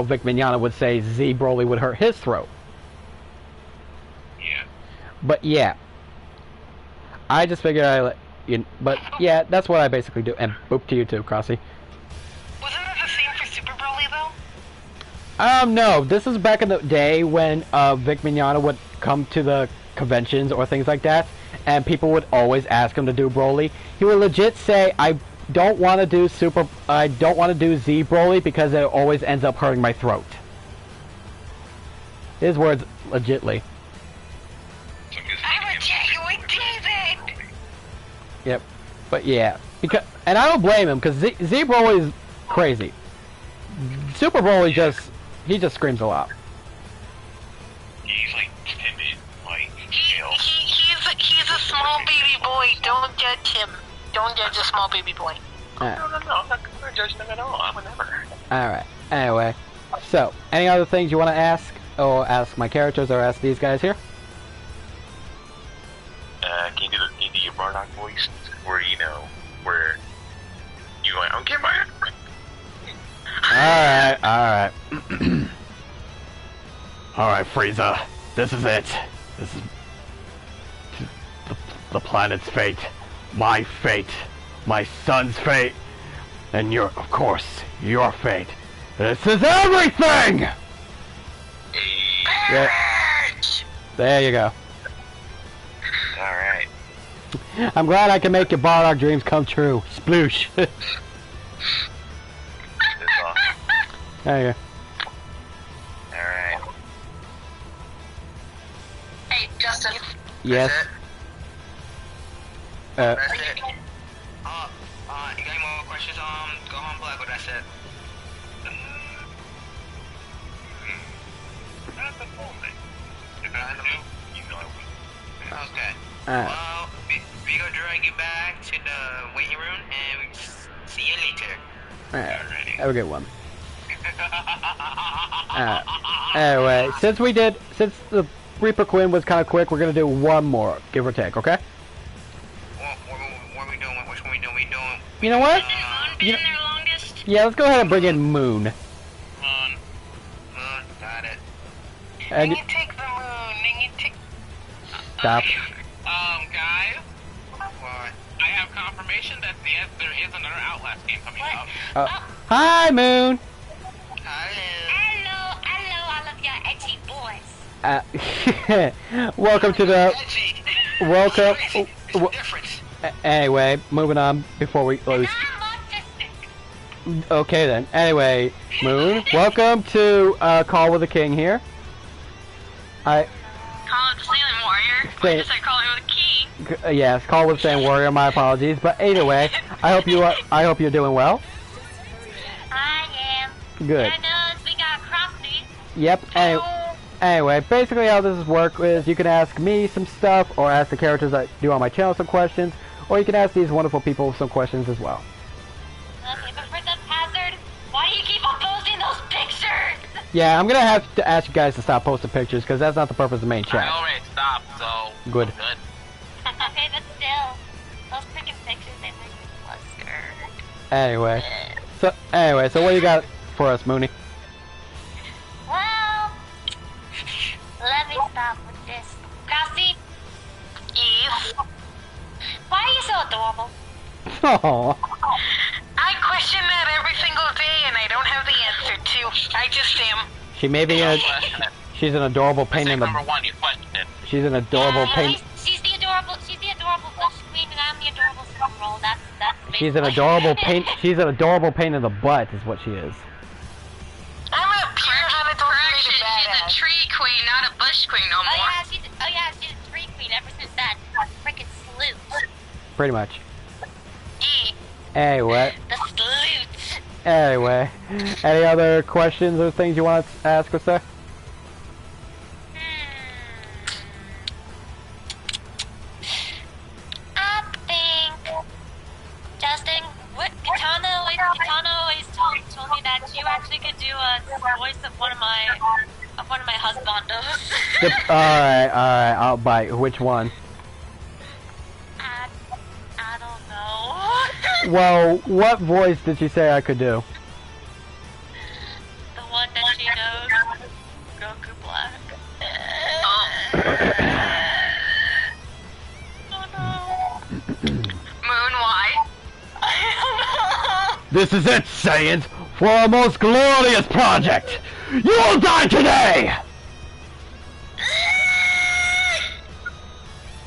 Vic Mignogna would say Z Broly would hurt his throat. Yeah. But yeah, I just figured I let you. But yeah, that's what I basically do. And boop to you too, Crossy. Wasn't it the same for Super Broly though? No. This is back in the day when Vic Mignogna would come to the conventions or things like that, and people would always ask him to do Broly. He would legit say, "I don't want to do Z Broly because it always ends up hurting my throat." His words, legitly. I'm a genuine David! Yep. But yeah, and I don't blame him because Z Broly is crazy. Super Broly just screams a lot. He's like timid, like chill. He's a small baby boy. Don't judge him. Don't judge a small baby boy. No, I'm not judging him at all. I would never. Alright, anyway. So, any other things you want to ask? Or ask my characters or ask these guys here? Can you do your Bardock voice? Where, where you like, okay, my... Alright. Alright, Frieza. This is it. This is the planet's fate. My fate. My son's fate. And of course, your fate. This is everything! Yeah. There you go. Alright. I'm glad I can make your Bardock dreams come true. Sploosh. That's awesome. There you Alright. Hey, Justin. go. Yes. That's it. You got any more questions? Go home, Black, what I said. At the moment. If I do, I would. Okay. Well, we gonna drag you back to the waiting room and we see you later. Alright. Have a good one. Anyway, since the Reaper Queen was kind of quick, we're gonna do one more, give or take, okay? What are we doing? Which one we doing? You know what? Moon been there longest? Yeah, let's go ahead and bring in Moon. Moon, got it. And You take the moon, and you take... stop. Guys, What? I have confirmation that there is another Outlast game coming up. Hi, Moon. Hello. Hello, all of y'all edgy boys. Welcome to the. Edgy. Welcome. There's a difference. Anyway, moving on before we lose. Okay then. Anyway, Moon, welcome to Call with the King here. Call it the Saiyan Warrior. Say- I just said call it with a key. Yes, Call with Saiyan Warrior. My apologies, but either way, I hope you're doing well. I am. Good. And we got Crossy. Yep. Anyway, basically how this works is you can ask me some stuff, or ask the characters that do on my channel some questions, or you can ask these wonderful people some questions as well. Okay, but for the hazard, why do you keep on posting those pictures? Yeah, I'm gonna have to ask you guys to stop posting pictures because that's not the purpose of the main I chat. already stopped, so... Good. Good. Okay, but still, those freaking pictures, they make me flustered. Anyway, so what you got for us, Mooney? Well, adorable? Oh. I question that every single day, and I don't have the answer to. I just am. She may be a. She's an adorable pain in the. Number one, you question it. She's an adorable pain. She's the adorable bush queen, and I'm the adorable cinnamon roll. That's She's an adorable pain. She's an adorable pain in the butt, is what she is. I'm a pure unadulterated She's a badass. tree queen, not a bush queen no more. she's a tree queen ever since that frickin' salute. Pretty much. E, Anyway. the salute. Anyway. Any other questions or things you want to ask us there? I think, Justin, what Katana always told me that you actually could do a voice of one of my husbandos. Alright, I'll bite. Which one? I don't know. Well, what voice did she say I could do? The one that she knows, Goku Black. Oh no. Moon, why? This is it, Saiyans, for our most glorious project! You will die today!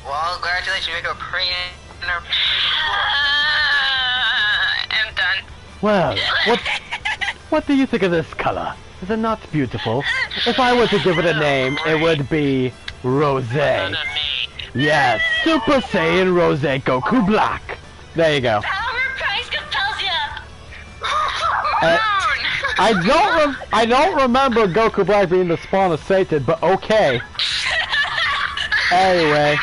Well, congratulations, you make a I'm done. Well, what do you think of this color? Is it not beautiful? If I were to give it a name, it would be Rose. Yes, Super Saiyan Rose Goku Black. There you go. Power price compels ya. I don't remember Goku Black being the spawn of Satan, but okay. Anyway,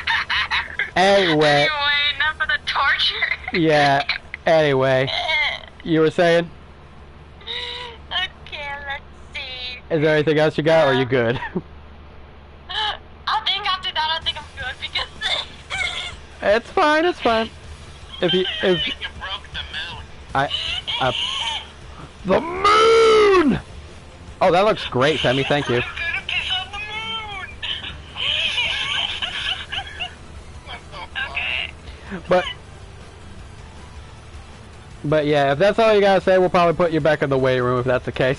enough of the torture. yeah. Anyway, you were saying? Okay, let's see. Is there anything else you got, or are you good? I think after that, I think I'm good because. It's fine. It's fine. If You broke the moon. the moon. Oh, that looks great, Sammy. Thank you. I'm gonna piss on the moon. Okay. But yeah, if that's all you gotta say, we'll probably put you back in the weight room if that's the case.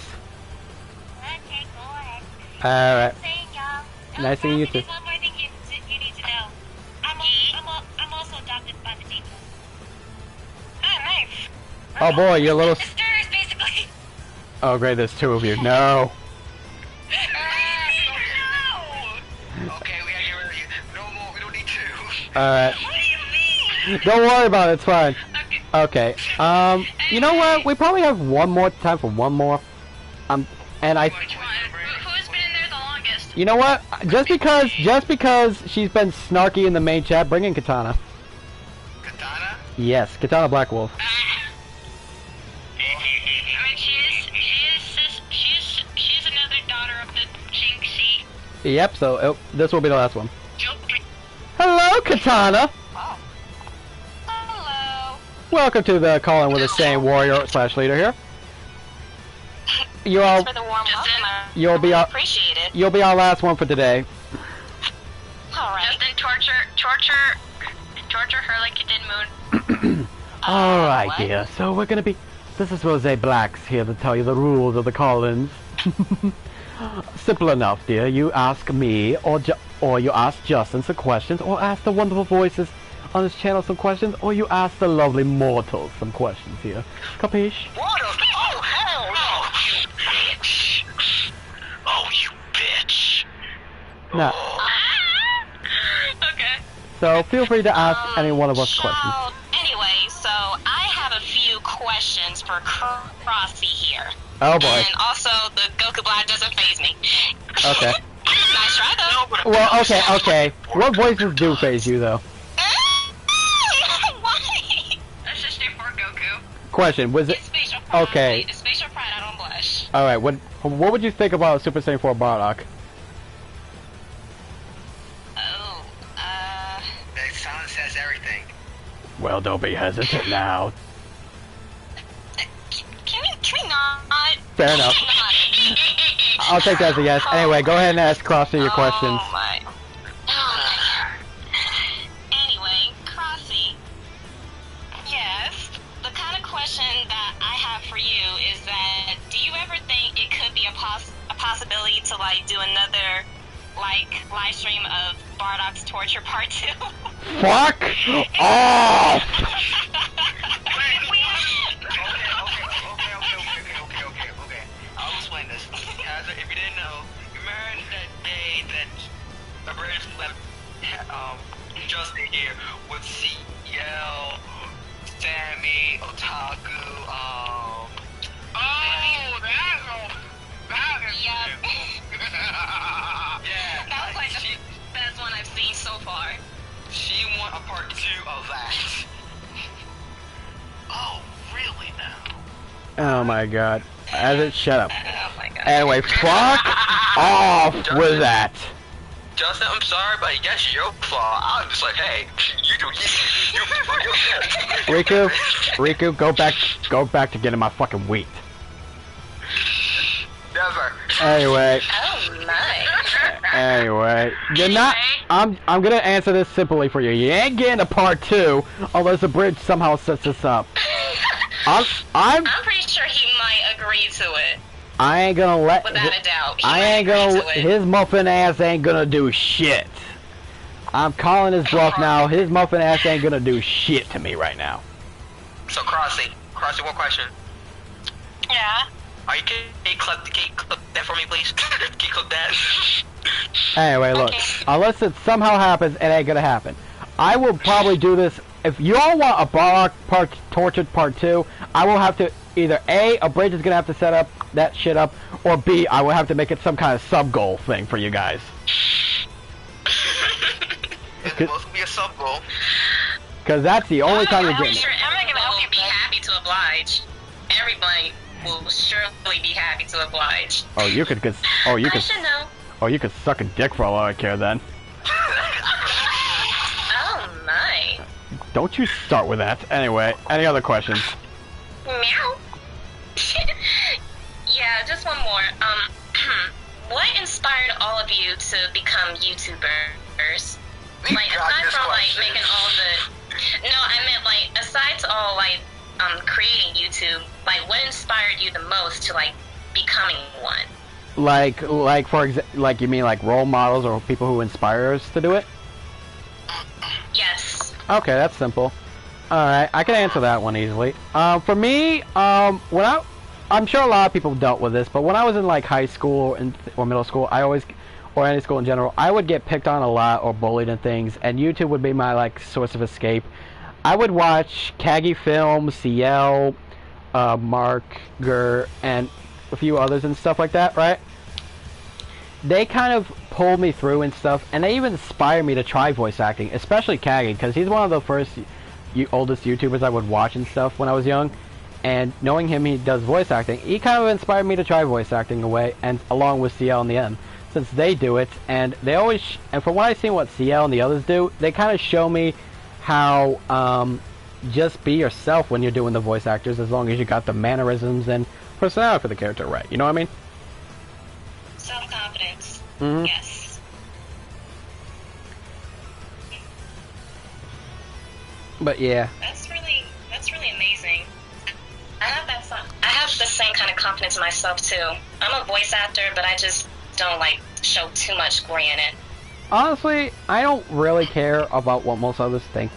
Okay, go ahead. All right. Saying, y'all. Nice seeing you too. There's one more thing you need to know. I'm also adopted by the team. Ah, nice. Oh boy, you're a little. Sisters, basically. Oh great, there's two of you. No. Okay, we gotta get rid of you. No more, we don't need two. All right. What do you mean? Don't worry about it. It's fine. Okay. You know what? We probably have one more time for one more. And I. Who's been in there the longest? You know what? Just because she's been snarky in the main chat, bring in Katana. Katana? Yes, Katana Black Wolf. I mean, she's another daughter of the Jinxie. Yep. So this will be the last one. Hello, Katana. Hello. Welcome to the call-in with a Saiyan warrior / leader here. You'll For the warm welcome. you'll be our Appreciate it. you'll be our last one for today. Alright. Justin, torture her like you did Moon. All right, what? dear. So we're gonna be. This is Rose Blacks here to tell you the rules of the call-ins. Simple enough, dear. You ask me, or you ask Justin some questions, or ask the wonderful voices on this channel some questions, or you ask the lovely mortals some questions here. Capiche? What a... Oh, hell no! You bitch! Oh, you bitch! No. Okay. So feel free to ask any one of us questions. Anyway, so I have a few questions for Crossy here. Oh boy. And also, the Goku Black doesn't faze me. Okay. Nice try, though. Well, okay. What voices do phase you, though? Why? Let's just stay for Goku. Question, was it... It's spatial pride. Okay. It's spatial pride, I don't blush. Alright, what would you think about Super Saiyan 4 Bardock? Oh, That sound says everything. Well, don't be hesitant now. Can we not? Fair enough. Can we not? I'll take that as a yes. Anyway, go ahead and ask Crossy your questions. Oh my. Anyway, Crossy, live stream of Bardock's Torture Part 2. Fuck off! Okay. I'll explain this. As if you didn't know, remember that day that the British left Justin here with CL, Sammy, Otaku, Yep. yeah. That was like the best one I've seen so far. She want a part 2 of that. Oh, really now? Oh my god. Shut up. Oh my god. Anyway, fuck off with that. Justin, I'm sorry, but I guess your flaw. I'm just like, hey, you do you. Riku, go back to getting my fucking wheat. Never. Anyway. Oh my. Anyway, you're not. I'm gonna answer this simply for you. You ain't getting a part 2 unless the bridge somehow sets this up. I'm pretty sure he might agree to it. I ain't gonna let. Without a doubt. I ain't gonna. His muffin ass ain't gonna do shit. I'm calling his bluff now. His muffin ass ain't gonna do shit to me right now. So Crossy, one question. Yeah. Are you can you clip that for me, please? Can you clip that? Anyway, look. Okay. Unless it somehow happens, it ain't gonna happen. I will probably do this. If you all want a Bardock Tortured Part 2, I will have to either A bridge is gonna have to set up that shit up, or B, I will have to make it some kind of sub-goal thing for you guys. It's supposed to be a sub goal. Cause that's the only time you're I'm getting sure it. everyone will be happy to oblige. Everybody will surely be happy to oblige. Oh, you could I should know. Oh, you could suck a dick for all I care then. Oh my. Don't you start with that. Anyway, any other questions? Meow. Yeah, just one more. What inspired all of you to become YouTubers? Like, aside from like making all the, no, I meant like aside to all like creating YouTube, like what inspired you the most to like becoming one? Like like you mean like role models or people who inspire us to do it? Yes. Okay, that's simple. Alright, I can answer that one easily. For me, when I'm sure a lot of people dealt with this, but when I was in like high school or middle school, or any school in general, I would get picked on a lot or bullied and things, and YouTube would be my like source of escape. I would watch Kagi Films, CL, Mark, Gur, and a few others and stuff like that, right? They kind of pulled me through and stuff, and they even inspired me to try voice acting, especially Kagi, because he's one of the first oldest YouTubers I would watch and stuff when I was young. And knowing him, he does voice acting. He kind of inspired me to try voice acting away, and along with CL and the M, since they do it, and they always. And from what I've seen, what CL and the others do, they kind of show me how just be yourself when you're doing the voice actors, as long as you got the mannerisms and personality for the character right. You know what I mean? Self-confidence. Mm-hmm. Yes. But yeah. That's really amazing. I have the same kind of confidence in myself too. I'm a voice actor, but I just don't like show too much glory in it. Honestly, I don't really care about what most others think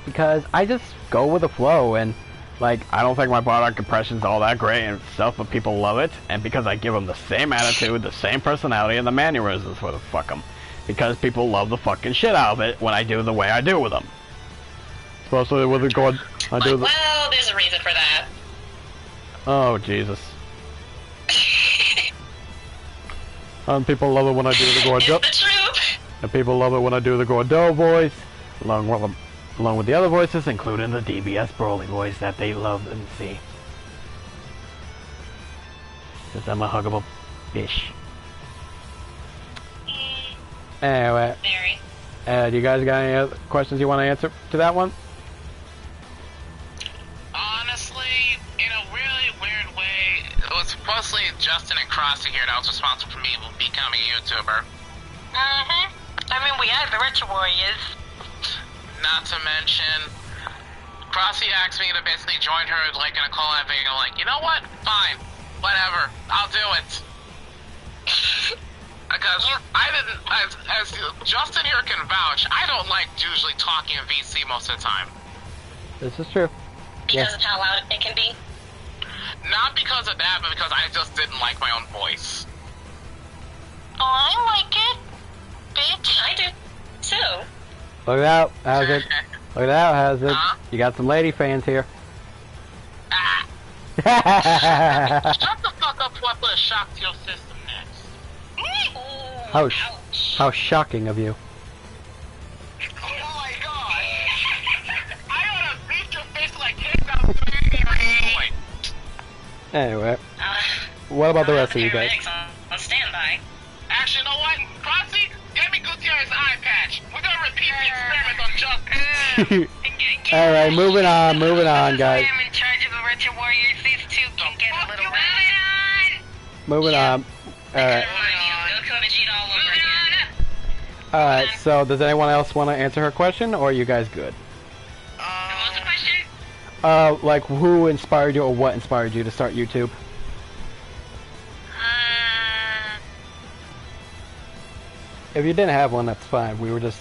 because I just go with the flow, and like I don't think my Bardock impression's all that great and stuff, but people love it, and because I give them the same attitude, the same personality, and the mannerisms for the fuck them, because people love the fucking shit out of it when I do the way I do with them. Especially with the God, I do the. Well, there's a reason for that. Oh Jesus. People love it when I do the Gordo. It's the truth. And people love it when I do the Gordo voice, along with the other voices, including the DBS Broly voice that they love and see. Because I'm a huggable fish. Anyway, do you guys got any other questions you want to answer to that one? Honestly, in a really weird way, it was mostly Justin and Crossy here that was responsible for me becoming a YouTuber. Mm-hmm. I mean, we had the Retro Warriors. Not to mention, Crossy asked me to basically join her like in a call and I'm like, you know what? Fine. Whatever. I'll do it. I because I didn't, as Justin here can vouch, I don't like usually talking in VC most of the time. This is true. Because of how loud it can be. Not because of that, but because I just didn't like my own voice. Oh, I like it, bitch. I do too. Look it out, Hazard. Look it out, Hazard. Huh? You got some lady fans here. Ah, shut the fuck up before I put a shock to your system next. Ooh, How, ouch. how shocking of you. Oh my god! I ought to beat your face like kick out 3 Anyway, Uh, what about the rest of you guys? paramedics on standby. Actually, you know what? Crossy, get me Gutierrez's eye patch. We're gonna repeat the experiment on Justin. Alright, moving on, guys. I am in charge of the Retro Warriors. These two can get a little Moving on. Alright. Goku and Vegeta all over again. Alright, so does anyone else want to answer her question, or are you guys good? What was the question? Like, who inspired you, or what inspired you to start YouTube? If you didn't have one, that's fine. We were just...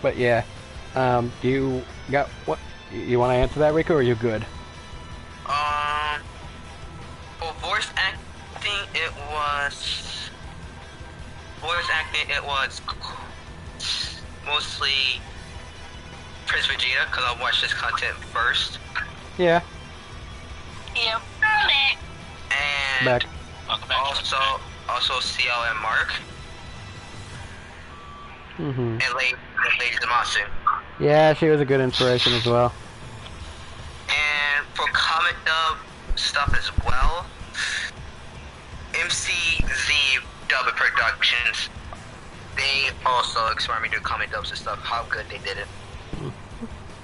But yeah, do you got what? You want to answer that, Rico, or are you good? For voice acting, it was mostly Prince Vegeta, because I watched his content first. Yeah. Yep. And Back. also CL and Mark. Mm-hmm. And Lady Damasu. Yeah, she was a good inspiration as well. And for comic dub stuff as well, MCZ Dub Productions, they also inspired me to do comic dubs and stuff, how good they did it.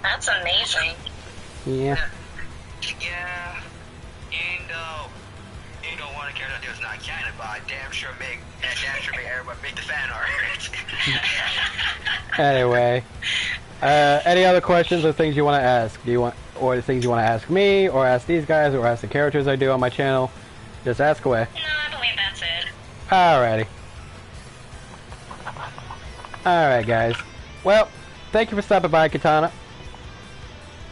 That's amazing. Yeah. Yeah, you know one character that was not canon, but I damn sure made everybody make the fan art. Anyway, any other questions or things you want to ask? Do you want, or things you want to ask me, or ask these guys, or ask the characters I do on my channel? Just ask away. No, I believe that's it. Alrighty. Alright, guys. Well, thank you for stopping by, Katana.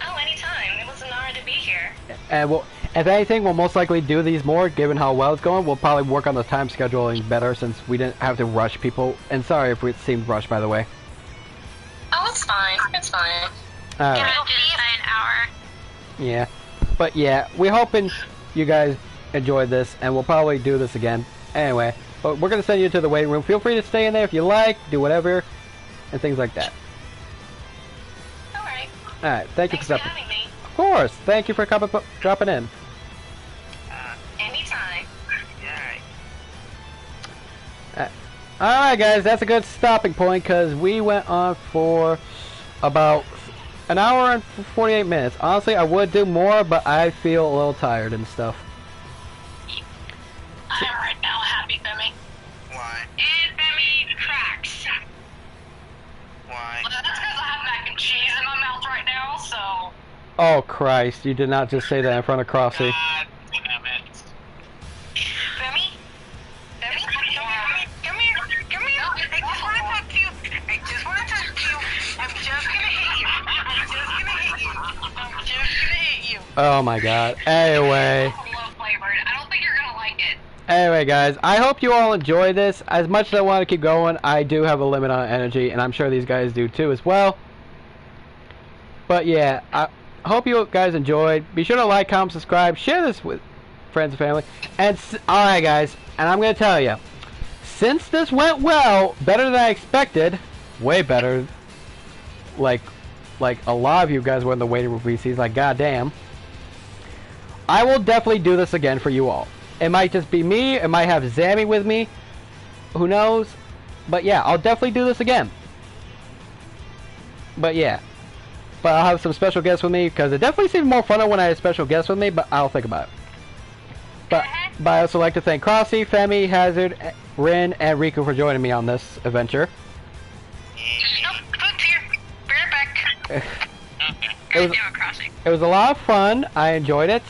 Oh, anytime. It was an honor to be here. And we'll, if anything, we'll most likely do these more, given how well it's going. We'll probably work on the time scheduling better, since we didn't have to rush people. And sorry if it seemed rushed, by the way. Oh, it's fine. It's fine. Alright. It'll be an hour. Yeah. But yeah, we're hoping you guys enjoyed this, and we'll probably do this again. Anyway, but we're going to send you to the waiting room. Feel free to stay in there if you like, do whatever, and things like that. Alright. Alright, thank you Thanks for for stopping. having me. Of course, thank you for dropping in. Anytime. Alright guys, that's a good stopping point, because we went on for about an hour and 48 minutes. Honestly, I would do more, but I feel a little tired and stuff. I'm right now happy, Femi. Why? And Femi cracks. Why? Well, that's because I have mac and cheese in my mouth right now, so... Oh Christ, you did not just say that in front of Crossy. God damn it. Femi? Femi? Come here. I just want to talk to you. I'm just gonna hit you. Oh my god. Anyway. Low flavored. I don't think you're gonna like it. Anyway guys, I hope you all enjoy this. As much as I want to keep going, I do have a limit on energy, and I'm sure these guys do too as well. But yeah, I hope you guys enjoyed. Be sure to like, comment, subscribe, share this with friends and family. And alright guys, and I'm going to tell you, since this went well, better than I expected, way better, like a lot of you guys were in the waiting room VCs, like goddamn, I will definitely do this again for you all. It might just be me, it might have Zammy with me, who knows, but yeah, I'll definitely do this again. But yeah, but I'll have some special guests with me, because it definitely seems more fun when I have special guests with me, but I'll think about it. But I also like to thank Crossy, Femi, Hazard, Rin, and Riku for joining me on this adventure. Nope, food's here. Be right back. It was, Damn it, Crossing. It was a lot of fun. I enjoyed it.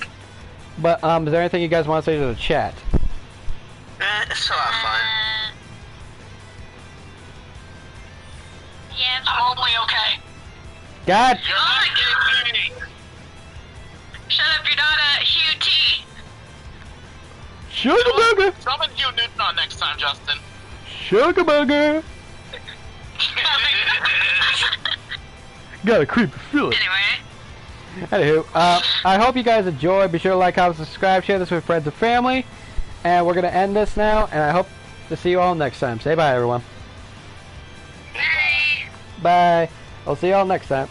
But is there anything you guys want to say to the chat? It's a lot of fun. Yeah. Totally okay. God. Shut up, you're not a Hugh T. Sugar burger. Summon Hugh Newton next time, Justin. Sugar burger. Got a creepy feeling. Anyway. Anywho, I hope you guys enjoyed. Be sure to like, comment, subscribe, share this with friends and family. And we're going to end this now, and I hope to see you all next time. Say bye, everyone. Bye. Bye. I'll see you all next time.